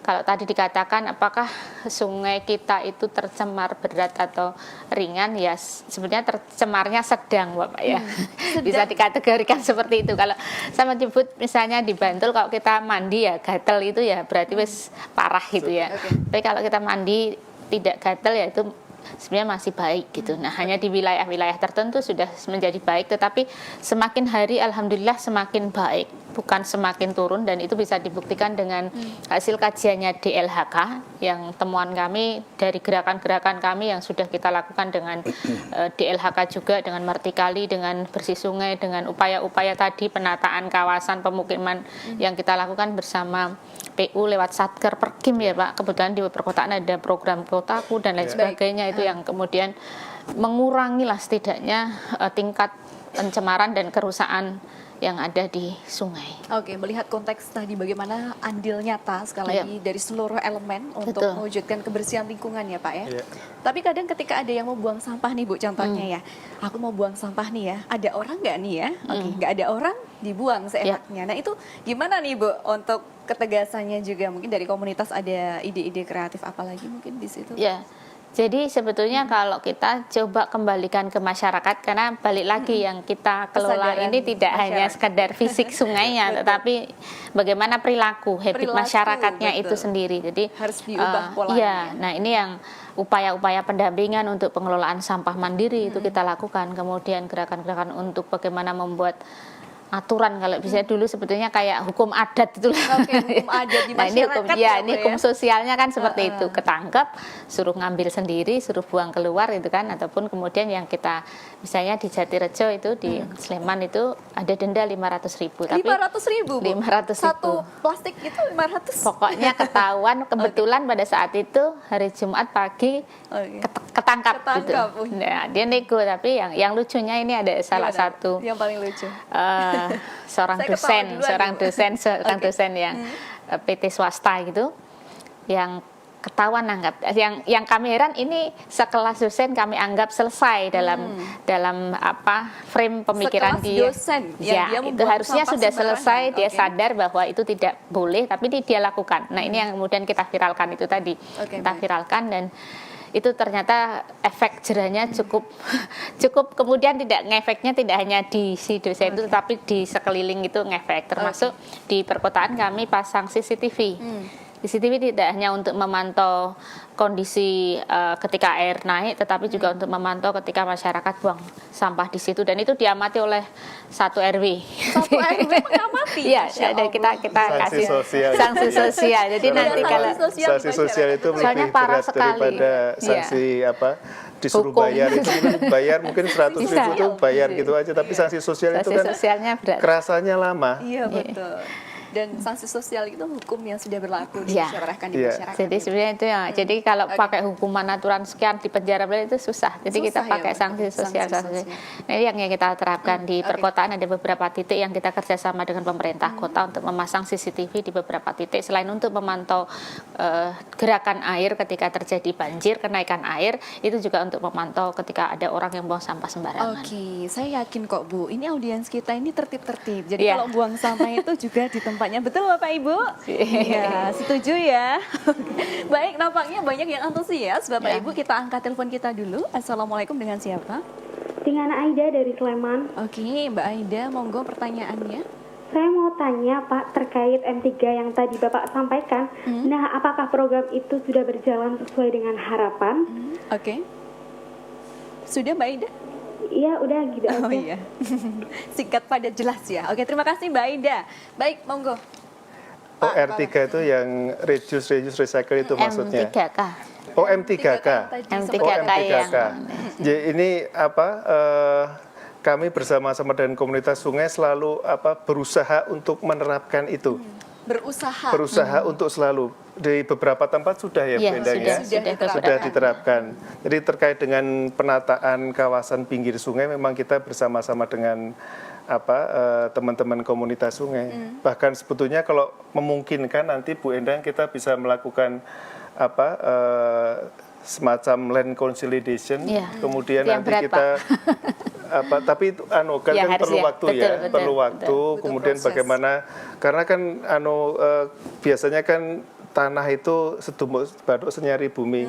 kalau tadi dikatakan apakah sungai kita itu tercemar berat atau ringan, ya sebenarnya tercemarnya sedang Bapak ya. Bisa dikategorikan seperti itu. Kalau sama nyebut misalnya di Bantul kalau kita mandi ya gatel itu ya berarti wis parah gitu ya. Tapi kalau kita mandi tidak gatel ya itu sebenarnya masih baik gitu. Nah, hanya di wilayah-wilayah tertentu sudah menjadi baik, tetapi semakin hari alhamdulillah semakin baik, bukan semakin turun, dan itu bisa dibuktikan dengan hasil kajiannya DLHK yang temuan kami dari gerakan-gerakan kami yang sudah kita lakukan dengan DLHK juga, dengan Martikali, dengan bersih sungai, dengan upaya-upaya tadi penataan kawasan pemukiman yang kita lakukan bersama PU lewat Satker Perkim ya Pak. Kebetulan di perkotaan ada program Kotaku dan lain sebagainya, itu yang kemudian mengurangi lah setidaknya tingkat pencemaran dan kerusakan yang ada di sungai. Melihat konteks tadi bagaimana andil nyata sekali lagi dari seluruh elemen untuk mewujudkan kebersihan lingkungan ya Pak ya. Tapi kadang ketika ada yang mau buang sampah nih Bu, contohnya ya, aku mau buang sampah nih ya, ada orang nggak nih ya? Nggak ada orang, dibuang seenaknya. Nah itu gimana nih Bu untuk ketegasannya juga, mungkin dari komunitas ada ide-ide kreatif apalagi mungkin di situ? Jadi sebetulnya kalau kita coba kembalikan ke masyarakat, karena balik lagi yang kita kelola ini tidak hanya sekedar fisik sungainya, tetapi bagaimana perilaku habit masyarakatnya itu sendiri. Jadi harus diubah polanya. Nah ini yang upaya-upaya pendampingan untuk pengelolaan sampah mandiri itu kita lakukan. Kemudian gerakan-gerakan untuk bagaimana membuat aturan, kalau bisa dulu sebetulnya kayak hukum adat itu. Hukum adat di masyarakat. Ini hukum sosialnya kan seperti itu, ketangkep, suruh ngambil sendiri, suruh buang keluar itu kan, ataupun kemudian yang kita misalnya di Jatirejo itu di Sleman itu ada denda 500.000. Tapi 500.000 Bu? 500.000. Satu plastik itu 500. Pokoknya ketahuan kebetulan pada saat itu hari Jumat pagi ketangkap gitu. Nah, dia nego, tapi yang lucunya ini ada salah satu yang paling lucu. seorang dosen yang PT swasta gitu yang ketahuan anggap yang kami heran, ini sekelas dosen kami anggap selesai dalam frame pemikiran dia. Dosen, dia itu harusnya sudah selesai, dia sadar bahwa itu tidak boleh, tapi dia lakukan. Nah, ini yang kemudian kita viralkan itu tadi. Kita viralkan dan itu ternyata efek jerahnya cukup kemudian ngefeknya tidak hanya di si dosen itu, tetapi di sekeliling itu ngefek, termasuk di perkotaan kami pasang CCTV. CCTV tidak hanya untuk memantau kondisi ketika air naik, tetapi juga untuk memantau ketika masyarakat buang sampah di situ, dan itu diamati oleh satu RW. Satu RW mengamati. Iya, dan kita kasih sanksi sosial. Jadi nanti kalau sanksi sosial itu soalnya lebih parah berat sekali. daripada sanksi disuruh Hukum. bayar itu bayar mungkin 100.000 itu bayar gitu aja, tapi sanksi sosial itu kan sosialnya berat. kerasanya lama. Iya betul. Dan sanksi sosial itu hukum yang sudah berlaku dimusyawarahkan di masyarakat. Jadi sebenarnya itu ya. Jadi kalau pakai hukuman aturan sekian di penjara itu susah. Jadi kita pakai sanksi sosial. Nah, ini yang kita terapkan di perkotaan. Ada beberapa titik yang kita kerjasama dengan pemerintah kota untuk memasang CCTV di beberapa titik. Selain untuk memantau gerakan air ketika terjadi banjir, kenaikan air, itu juga untuk memantau ketika ada orang yang buang sampah sembarangan. Oke, saya yakin kok Bu, ini audiens kita ini tertib-tertib. Jadi kalau buang sampah itu juga di tempatnya, betul Bapak Ibu? Iya, setuju ya. Baik, nampaknya banyak yang antusias. Bapak Ibu, kita angkat telepon kita dulu. Assalamualaikum, dengan siapa? Dengan Aida dari Sleman. Oke, Mbak Aida, monggo pertanyaannya. Saya mau tanya Pak terkait M3 yang tadi Bapak sampaikan. Nah, apakah program itu sudah berjalan sesuai dengan harapan? Oke. Sudah Mbak Aida? Iya, udah gitu aja. Oh iya. Singkat padat jelas ya. Oke, terima kasih Mbak Aida. Baik, monggo. Oh, R3 itu yang reduce, recycle itu maksudnya. M3K. Oh, M3K. M3K. Jadi ini kami bersama-sama dengan komunitas sungai selalu berusaha untuk menerapkan itu. Berusaha untuk selalu. Di beberapa tempat sudah ya, Bu Endang ya? Sudah diterapkan. Jadi terkait dengan penataan kawasan pinggir sungai memang kita bersama-sama dengan teman-teman komunitas sungai. Bahkan sebetulnya kalau memungkinkan nanti Bu Endang kita bisa melakukan semacam land consolidation, kemudian nanti kita tapi itu kan perlu waktu perlu waktu, kemudian proses. Bagaimana, karena kan biasanya kan tanah itu sedumbuk baduk senyari bumi.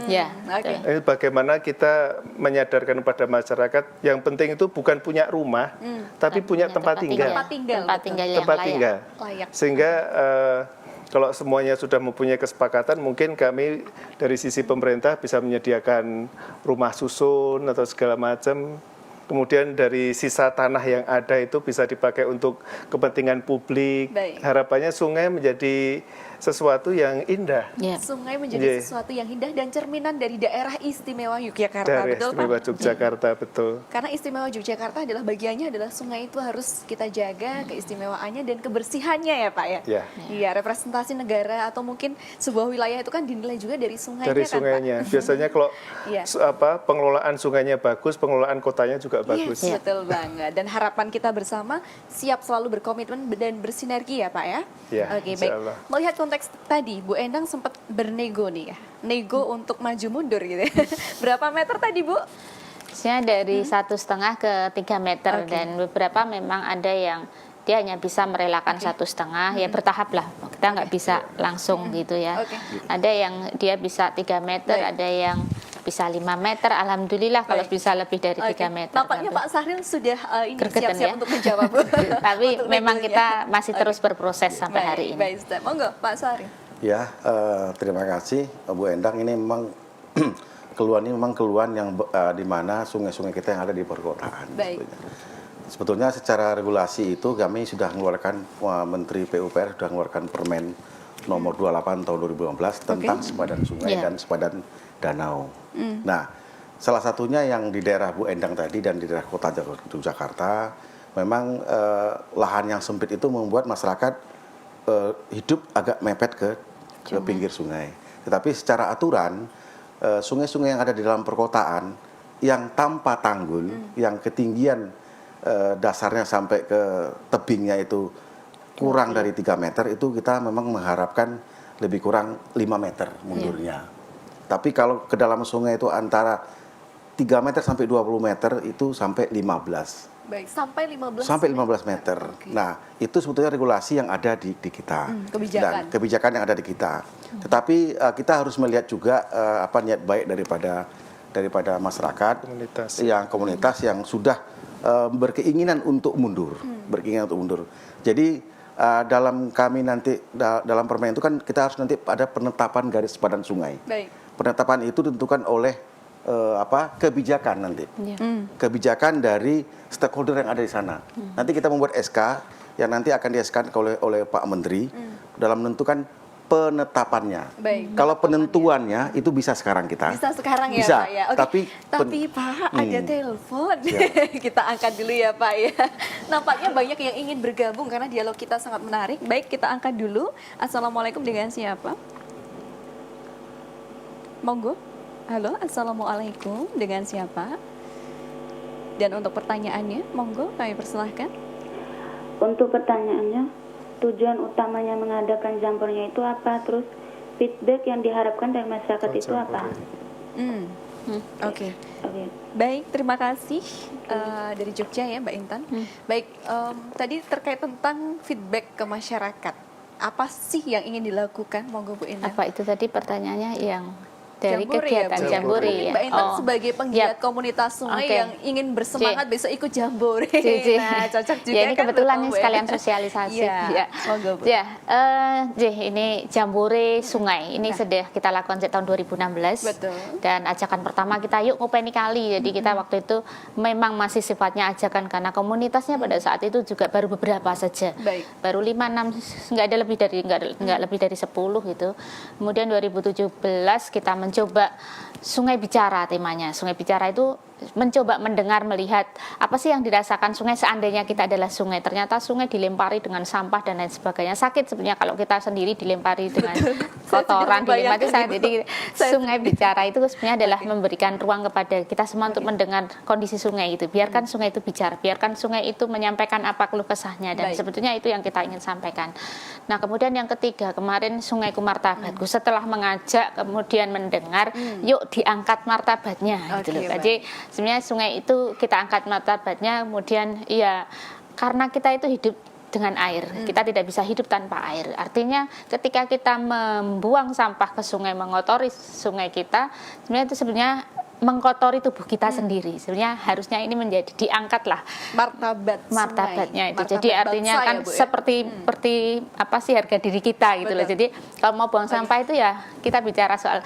Ini bagaimana kita menyadarkan pada masyarakat yang penting itu bukan punya rumah, tapi punya tempat tinggal. Tempat tinggal. Sehingga kalau semuanya sudah mempunyai kesepakatan, mungkin kami dari sisi pemerintah bisa menyediakan rumah susun atau segala macam. Kemudian dari sisa tanah yang ada itu bisa dipakai untuk kepentingan publik. Harapannya sungai menjadi sesuatu yang indah. Sungai menjadi sesuatu yang indah dan cerminan dari daerah istimewa Yogyakarta, betul Pak? Istimewa Yogyakarta, betul. Karena istimewa Yogyakarta adalah bagiannya adalah sungai itu harus kita jaga keistimewaannya dan kebersihannya ya Pak ya? Iya, representasi negara atau mungkin sebuah wilayah itu kan dinilai juga dari sungainya dari sungainya. Pak? Biasanya kalau pengelolaan sungainya bagus, pengelolaan kotanya juga bagus. Betul banget. Dan harapan kita bersama siap selalu berkomitmen dan bersinergi ya Pak ya? Oke, baik. Melihat konteks tadi, Bu Endang sempat bernego nih ya, nego untuk maju mundur gitu ya. Berapa meter tadi Bu? Dari 1,5 ke 3 meter dan beberapa memang ada yang dia hanya bisa merelakan 1,5, ya bertahap lah, kita nggak bisa langsung gitu ya. Ada yang dia bisa 3 meter, ada yang bisa 5 meter, alhamdulillah kalau bisa lebih dari 3 meter. Nampaknya Pak Sahril sudah siap-siap untuk menjawab. Tapi memang kita masih terus berproses sampai hari ini. Baik, monggo Pak Sahril. Ya, terima kasih Bu Endang. Ini memang keluhan ini memang keluhan yang di mana sungai-sungai kita yang ada di perkotaan. Sebetulnya secara regulasi itu kami sudah mengeluarkan, Menteri PUPR sudah mengeluarkan Permen nomor 28 tahun 2015 tentang sepadan sungai dan sepadan danau. Nah, salah satunya yang di daerah Bu Endang tadi dan di daerah kota Jakarta, memang lahan yang sempit itu membuat masyarakat hidup agak mepet ke pinggir sungai. Tetapi secara aturan, sungai-sungai yang ada di dalam perkotaan yang tanpa tanggul, yang ketinggian dasarnya sampai ke tebingnya itu kurang dari 3 meter, itu kita memang mengharapkan lebih kurang 5 meter mundurnya. Tapi kalau ke dalam sungai itu antara 3 meter sampai 20 meter itu sampai 15. Baik, sampai 15. Sampai 15 meter. Nah, itu sebetulnya regulasi yang ada di kita. Kebijakan. Dan kebijakan yang ada di kita. Tetapi kita harus melihat juga niat baik daripada masyarakat, komunitas yang sudah berkeinginan untuk mundur, Jadi dalam kami nanti dalam permen itu kan kita harus nanti ada penetapan garis padan sungai. Baik. Penetapan itu ditentukan oleh kebijakan nanti. Kebijakan dari stakeholder yang ada di sana. Nanti kita membuat SK yang nanti akan di-SK oleh Pak Menteri dalam menentukan penetapannya. Baik, kalau penentuannya itu bisa sekarang kita. Bisa sekarang ya bisa, Pak ya. Oke. Tapi Pak ada telepon. Kita angkat dulu ya Pak ya. Nampaknya banyak yang ingin bergabung karena dialog kita sangat menarik. Baik, kita angkat dulu. Assalamualaikum, dengan siapa? Monggo. Halo, assalamualaikum, dengan siapa? Dan untuk pertanyaannya, monggo kami persilahkan. Untuk pertanyaannya, tujuan utamanya mengadakan jambornya itu apa? Terus feedback yang diharapkan dari masyarakat itu apa? Oke. Baik, terima kasih dari Jogja ya Mbak Intan. Baik, tadi terkait tentang feedback ke masyarakat. Apa sih yang ingin dilakukan? Monggo Bu Intan. Apa itu tadi pertanyaannya yang dari Jambore kegiatan ya, Jambore ya? Mbak Intan sebagai penggiat komunitas sungai yang ingin bersemangat bisa ikut Jambore. Nah, cocok juga ya, ini kan kebetulan Bu, nih sekalian sosialisasi. Ya, monggo Bu. Ya, ini Jambore Sungai. Ini sudah kita lakukan sejak tahun 2016. Betul. Dan ajakan pertama kita yuk ngopeni kali. Jadi kita waktu itu memang masih sifatnya ajakan karena komunitasnya pada saat itu juga baru beberapa saja. Baik. Baru 5-6, nggak lebih dari 10 gitu. Kemudian 2017 kita mencoba sungai bicara temanya. Sungai bicara itu mencoba mendengar, melihat apa sih yang dirasakan sungai seandainya kita adalah sungai. Ternyata sungai dilempari dengan sampah dan lain sebagainya. Sakit sebenarnya kalau kita sendiri dilempari dengan kotoran, dilempari jadi sungai bicara itu sebenarnya adalah memberikan ruang kepada kita semua untuk mendengar kondisi sungai itu. Biarkan sungai itu bicara, biarkan sungai itu menyampaikan apa keluh kesahnya dan sebetulnya itu yang kita ingin sampaikan. Nah, kemudian yang ketiga, kemarin Sungaiku Martabatku setelah mengajak kemudian mendengar, yuk diangkat martabatnya gitu loh. Jadi sebenarnya sungai itu kita angkat martabatnya, kemudian ya karena kita itu hidup dengan air, kita tidak bisa hidup tanpa air. Artinya ketika kita membuang sampah ke sungai, mengotori sungai kita, sebenarnya itu sebenarnya mengkotori tubuh kita sendiri. Sebenarnya harusnya ini menjadi diangkatlah martabatnya itu. Jadi artinya kan seperti apa sih harga diri kita gitu loh. Jadi kalau mau buang sampah itu ya kita bicara soal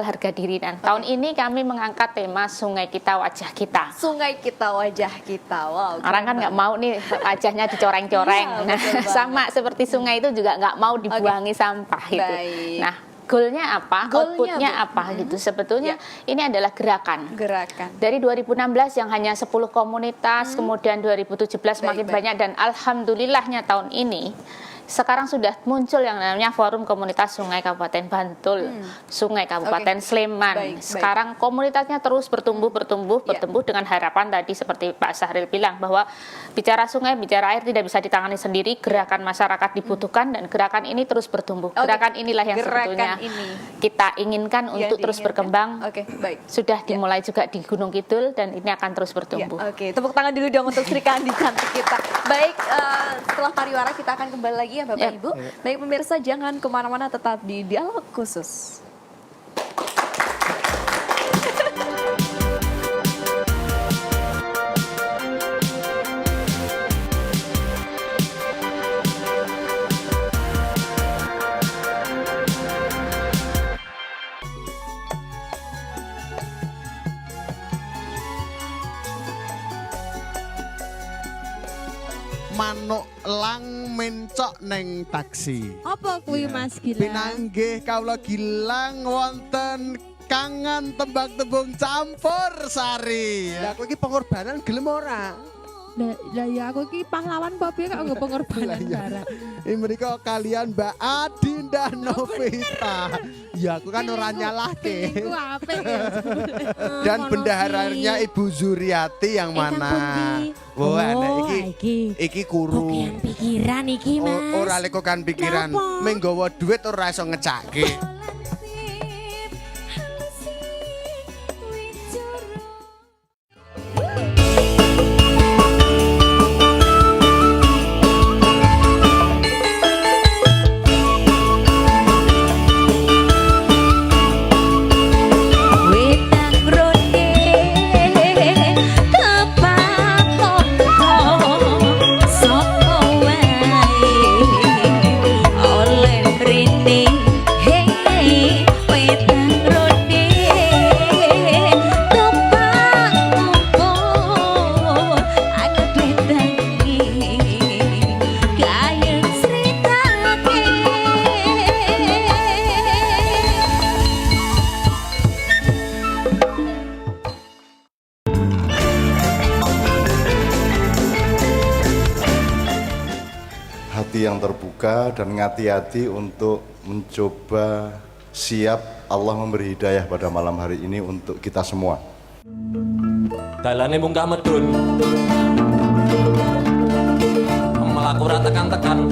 harga diri. Dan tahun ini kami mengangkat tema sungai kita wajah kita. Sungai kita wajah kita. Wow. Orang kan nggak mau nih wajahnya dicoreng-coreng. Nah, sama seperti sungai itu juga nggak mau dibuangi sampah itu. Nah, goalnya apa, outputnya apa gitu. Sebetulnya ini adalah gerakan. Dari 2016 yang hanya 10 komunitas, kemudian 2017 makin banyak dan alhamdulillahnya tahun ini sekarang sudah muncul yang namanya Forum Komunitas Sungai Kabupaten Bantul, Sungai Kabupaten Sleman. Sekarang komunitasnya terus bertumbuh dengan harapan tadi seperti Pak Sahril bilang bahwa bicara sungai, bicara air tidak bisa ditangani sendiri, gerakan masyarakat dibutuhkan dan gerakan ini terus bertumbuh. Gerakan inilah yang sebetulnya kita inginkan untuk terus berkembang. Sudah dimulai juga di Gunung Kidul dan ini akan terus bertumbuh. Tepuk tangan dulu dong untuk Sri Kandi cantik kita. Baik, setelah pariwara kita akan kembali lagi ya Bapak Ibu. Baik pemirsa, jangan kemana-mana, tetap di Dialog Khusus. Manuk lang mencok neng taksi. Apa kuwi Mas Gilang? Pinanggih kawula Gilang wonten kangen tembang-tembung campur sari. Lah kowe iki pengorbanan gelem ora? Lah ya aku iki pahlawan apa piye kok nggo pengorbanan barang. Ini mereka kalian Mbak Adinda Novita. Ya aku kan ora nyalahke. Iku apik ya. Dan bendaharanya Ibu Zuriati yang mana? Wah, iki kuru. Kokean pikiran iki, Mas. Ora lekokan pikiran. Menggawa duit ora iso ngecake. terbuka dan ngati-hati untuk mencoba siap Allah memberi hidayah pada malam hari ini untuk kita semua. Dalane munggah medun, melaku tekan-tekan.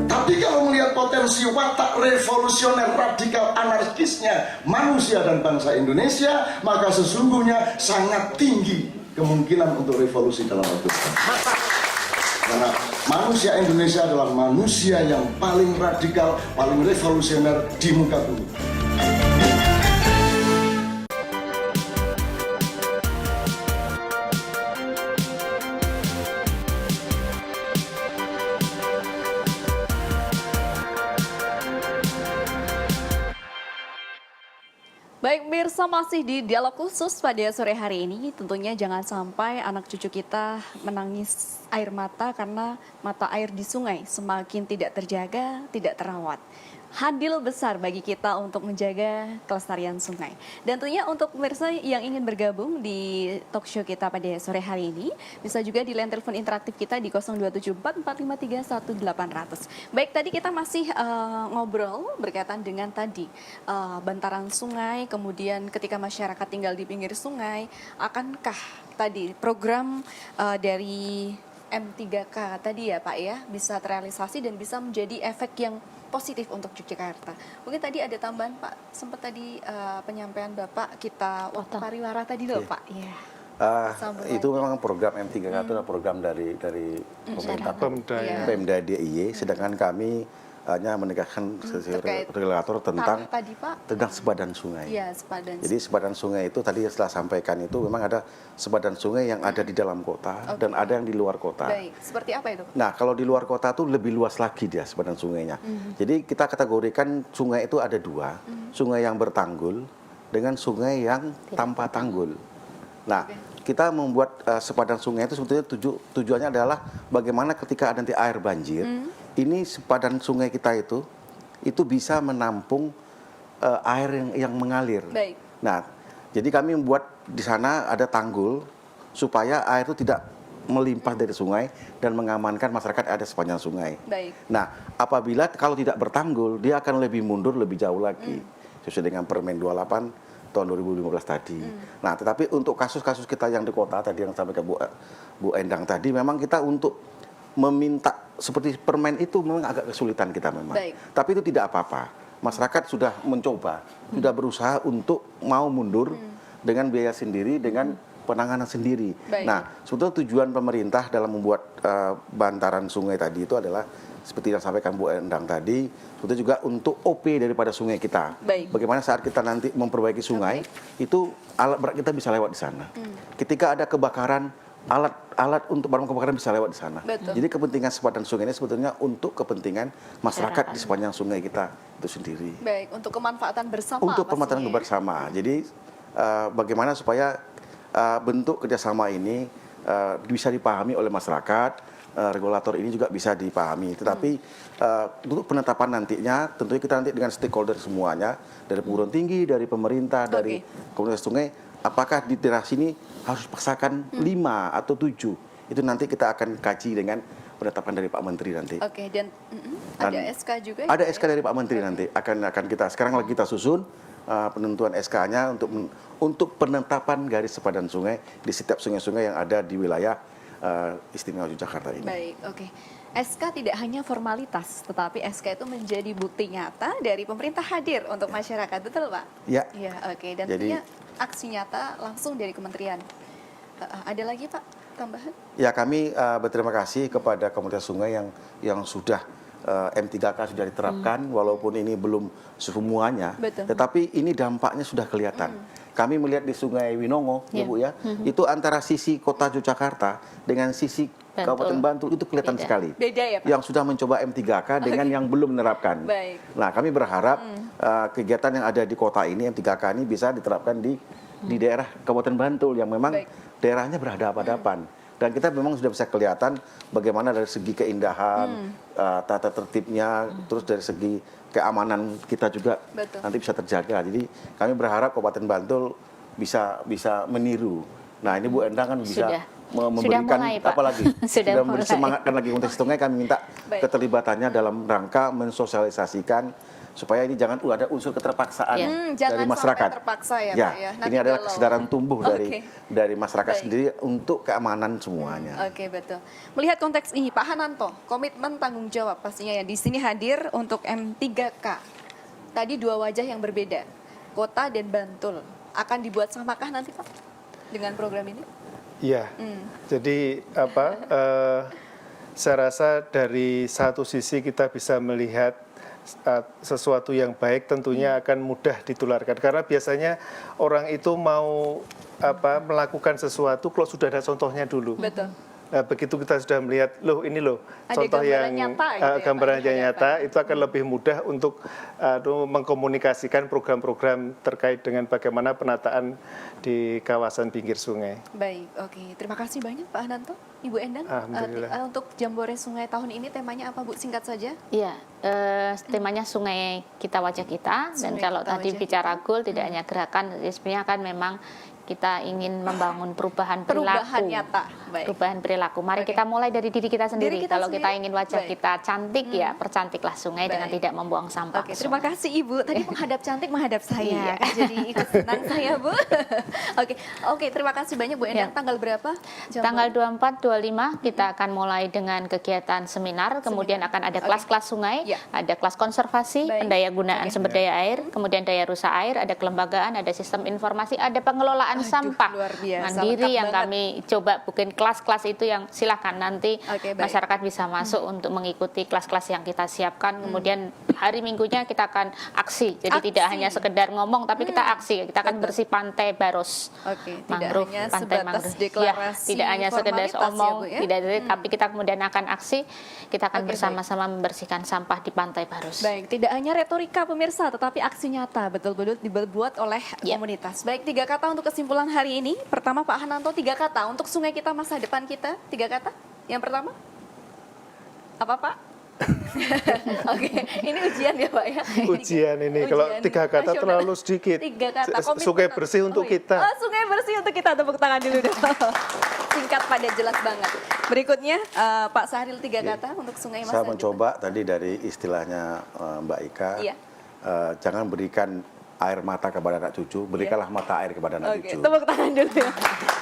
Tapi kalau melihat potensi watak revolusioner radikal anarkisnya manusia dan bangsa Indonesia, maka sesungguhnya sangat tinggi kemungkinan untuk revolusi dalam waktu dekat. Karena manusia Indonesia adalah manusia yang paling radikal, paling revolusioner di muka bumi. Baik, pemirsa, masih di dialog khusus pada sore hari ini. Tentunya jangan sampai anak cucu kita menangis air mata karena mata air di sungai semakin tidak terjaga, tidak terawat. Handil besar bagi kita untuk menjaga kelestarian sungai. Dan tentunya untuk pemirsa yang ingin bergabung di talk show kita pada sore hari ini, bisa juga di line telepon interaktif kita di 0274 453 1800. Baik, tadi kita masih ngobrol berkaitan dengan tadi bantaran sungai, kemudian ketika masyarakat tinggal di pinggir sungai, akankah tadi program dari M3K tadi ya Pak ya bisa terrealisasi dan bisa menjadi efek yang positif untuk Yogyakarta. Mungkin tadi ada tambahan Pak, sempat tadi penyampaian Bapak kita pariwara tadi loh Pak. Iya. Itu memang program M3K itu adalah program dari pemerintah Pemda DIY, sedangkan kami hanya menegakkan regulator tentang sepadan sungai. Iya, sepadan. Jadi sepadan sungai itu tadi setelah sampaikan itu memang ada sepadan sungai yang ada di dalam kota dan ada yang di luar kota. Baik, seperti apa itu? Nah, kalau di luar kota itu lebih luas lagi dia sepadan sungainya. Jadi kita kategorikan sungai itu ada dua, sungai yang bertanggul dengan sungai yang tanpa tanggul. Nah, kita membuat sepadan sungai itu sebetulnya tujuannya adalah bagaimana ketika ada nanti air banjir, ini sepadan sungai kita itu bisa menampung air yang mengalir. Baik. Nah, jadi kami membuat di sana ada tanggul supaya air itu tidak melimpah dari sungai dan mengamankan masyarakat ada sepanjang sungai. Baik. Nah, apabila kalau tidak bertanggul, dia akan lebih mundur lebih jauh lagi sesuai dengan Permen 28 tahun 2015 tadi. Nah, tetapi untuk kasus-kasus kita yang di kota tadi yang sampaikan Bu Endang tadi, memang kita untuk meminta seperti permen itu memang agak kesulitan kita memang. Baik. Tapi itu tidak apa-apa. Masyarakat sudah mencoba, sudah berusaha untuk mau mundur dengan biaya sendiri, dengan penanganan sendiri. Baik. Nah, sebetulnya tujuan pemerintah dalam membuat bantaran sungai tadi itu adalah seperti yang sampaikan Bu Endang tadi, sebetulnya juga untuk OP daripada sungai kita. Baik. Bagaimana saat kita nanti memperbaiki sungai, itu alat berat kita bisa lewat di sana. Ketika ada kebakaran, alat untuk pemadam kebakaran bisa lewat di sana. Betul. Jadi kepentingan sepadan sungai ini sebetulnya untuk kepentingan masyarakat di sepanjang sungai kita itu sendiri. Baik, untuk kemanfaatan bersama. Untuk pemanfaatan bersama. Jadi bagaimana supaya bentuk kerjasama ini bisa dipahami oleh masyarakat, regulator ini juga bisa dipahami. Tetapi untuk penetapan nantinya, tentunya kita nanti dengan stakeholder semuanya, dari perguruan tinggi, dari pemerintah, dari komunitas sungai, apakah di daerah sini harus paksakan 5 atau 7. Itu nanti kita akan kaji dengan penetapan dari Pak Menteri nanti. Oke, dan ada SK juga? Ada SK dari Pak Menteri nanti. Akan kita sekarang lagi kita susun penentuan SK-nya untuk penetapan garis sepadan sungai di setiap sungai-sungai yang ada di wilayah istimewa Yogyakarta ini. Baik, oke. SK tidak hanya formalitas, tetapi SK itu menjadi bukti nyata dari pemerintah hadir untuk masyarakat, betul Pak? Ya. Iya, oke. Dan tentunya aksi nyata langsung dari kementerian. Ada lagi Pak tambahan? Ya, kami berterima kasih kepada komunitas sungai yang sudah M3K sudah diterapkan, walaupun ini belum semuanya, tetapi ini dampaknya sudah kelihatan. Kami melihat di Sungai Winongo, ya Bu ya, itu antara sisi kota Yogyakarta dengan sisi Kabupaten Bantul itu kelihatan sekali. Beda ya Pak? Yang sudah mencoba M3K dengan yang belum menerapkan. Baik. Nah, kami berharap kegiatan yang ada di kota ini, M3K ini bisa diterapkan di daerah Kabupaten Bantul yang memang daerahnya berhadapan-hadapan. Dan kita memang sudah bisa kelihatan bagaimana dari segi keindahan, tata tertibnya, terus dari segi keamanan kita juga nanti bisa terjaga. Jadi kami berharap Kabupaten Bantul bisa meniru. Nah, ini Bu Endang kan bisa memberikan mulai, Pak. apalagi Sudah memberi mulai. semangatkan lagi untuk sungai, kami minta keterlibatannya dalam rangka mensosialisasikan supaya ini jangan ada unsur keterpaksaan jangan dari masyarakat. sampai terpaksa ya, Pak ya. Nanti Ini adalah galau. kesadaran tumbuh dari masyarakat Baik. sendiri untuk keamanan semuanya. Oke, betul. Melihat konteks ini, Pak Hananto, komitmen tanggung jawab pastinya ya di sini hadir untuk M3K. Tadi dua wajah yang berbeda, Kota dan Bantul. Akan dibuat samakah nanti, Pak, dengan program ini? Iya. Jadi saya rasa dari satu sisi kita bisa melihat sesuatu yang baik tentunya akan mudah ditularkan, karena biasanya orang itu mau melakukan sesuatu kalau sudah ada contohnya dulu. Betul. Nah, begitu kita sudah melihat, loh ini loh Ada contoh gambaran yang nyata gitu ya, gambaran Pak, yang nyata, itu akan lebih mudah untuk mengkomunikasikan program-program terkait dengan bagaimana penataan di kawasan pinggir sungai. Baik, oke. Terima kasih banyak Pak Hananto, Ibu Endang. Alhamdulillah. Untuk Jambore Sungai tahun ini temanya apa, Bu? Singkat saja. Iya, temanya sungai kita wajah kita. Dan Sungai kalau kita tadi wajah bicara goal tidak hanya gerakan, sebenarnya kan memang kita ingin membangun perubahan Perubahan perilaku. nyata. Baik. Perubahan perilaku. Mari kita mulai dari diri kita sendiri. Diri kita Kalau kita sendiri. ingin wajah Baik. kita cantik, ya percantiklah sungai dengan Baik. tidak membuang sampah. Oke, ke terima sungai. kasih Ibu. Tadi menghadap cantik menghadap saya. Iya. Jadi ikut senang saya, Bu. Oke, terima kasih banyak Bu Endang. Ya. Tanggal berapa? Tanggal 24-25 kita akan mulai dengan kegiatan seminar, kemudian akan ada kelas-kelas sungai, ada kelas konservasi, pendaya gunaan sumber daya air, kemudian daya rusak air, ada kelembagaan, ada sistem informasi, ada pengelolaan sampah luar biasa, mandiri lengkap yang banget. kami coba bikin kelas-kelas itu yang silakan nanti Baik. masyarakat bisa masuk untuk mengikuti kelas-kelas yang kita siapkan. Kemudian hari Minggunya kita akan aksi, jadi tidak hanya sekedar ngomong, tapi kita aksi, kita akan bersih pantai Baros. Oke, tidak Mangrove, hanya pantai sebatas mangrove. deklarasi Ya, tidak hanya sekedar formalitas ya, omong, Bu, ya? tidak tapi kita kemudian akan aksi, kita akan Oke, bersama-sama membersihkan sampah di pantai Baros. Baik, tidak hanya retorika pemirsa, tetapi aksi nyata betul-betul dibuat oleh komunitas. Baik, 3 kata untuk kesimpulan hari ini. Pertama, Pak Hananto, 3 kata untuk sungai kita masa depan kita. 3 kata. Yang pertama, apa Pak? Oke, ini ujian ya Pak ya. Ujian ini, kalau 3 kata nasional. terlalu sedikit. 3 kata, komitmen. Sungai bersih untuk kita. Oh, sungai bersih untuk kita, tepuk tangan dulu dong. Singkat padat jelas banget. Berikutnya Pak Sahril, 3 kata untuk sungai masa Saya depan. mencoba tadi dari istilahnya Mbak Ika, Iya. jangan berikan air mata kepada anak cucu, berikanlah mata air kepada anak Oke, cucu. tepuk tangan dulu.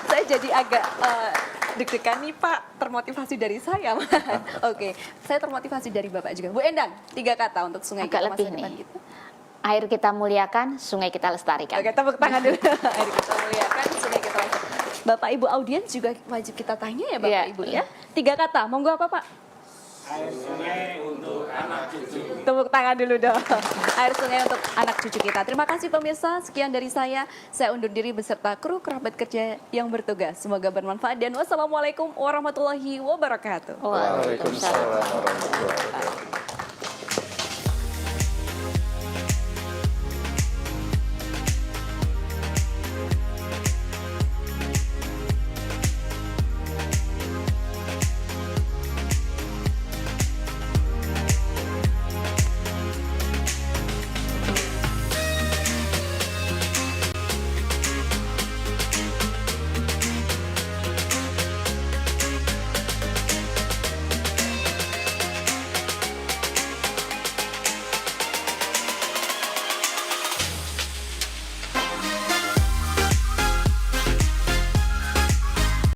Saya jadi agak deg-degan nih Pak, termotivasi dari saya. Oke, saya termotivasi dari Bapak juga. Bu Endang, 3 kata untuk sungai Agak kita lebih masa depan nih. kita. Air kita muliakan, sungai kita lestarikan. Oke, tepuk tangan dulu. Air kita muliakan, sungai kita lestarikan. Bapak Ibu audiens juga wajib kita tanya ya Bapak Iya, Ibu ya. 3 kata, monggo apa Pak? Air sungai untuk anak cucu. Tepuk tangan dulu dong. Air sungai untuk anak cucu kita. Terima kasih pemirsa. Sekian dari saya. Saya undur diri beserta kru kerabat kerja yang bertugas. Semoga bermanfaat dan wassalamualaikum warahmatullahi wabarakatuh. Waalaikumsalam warahmatullahi wabarakatuh.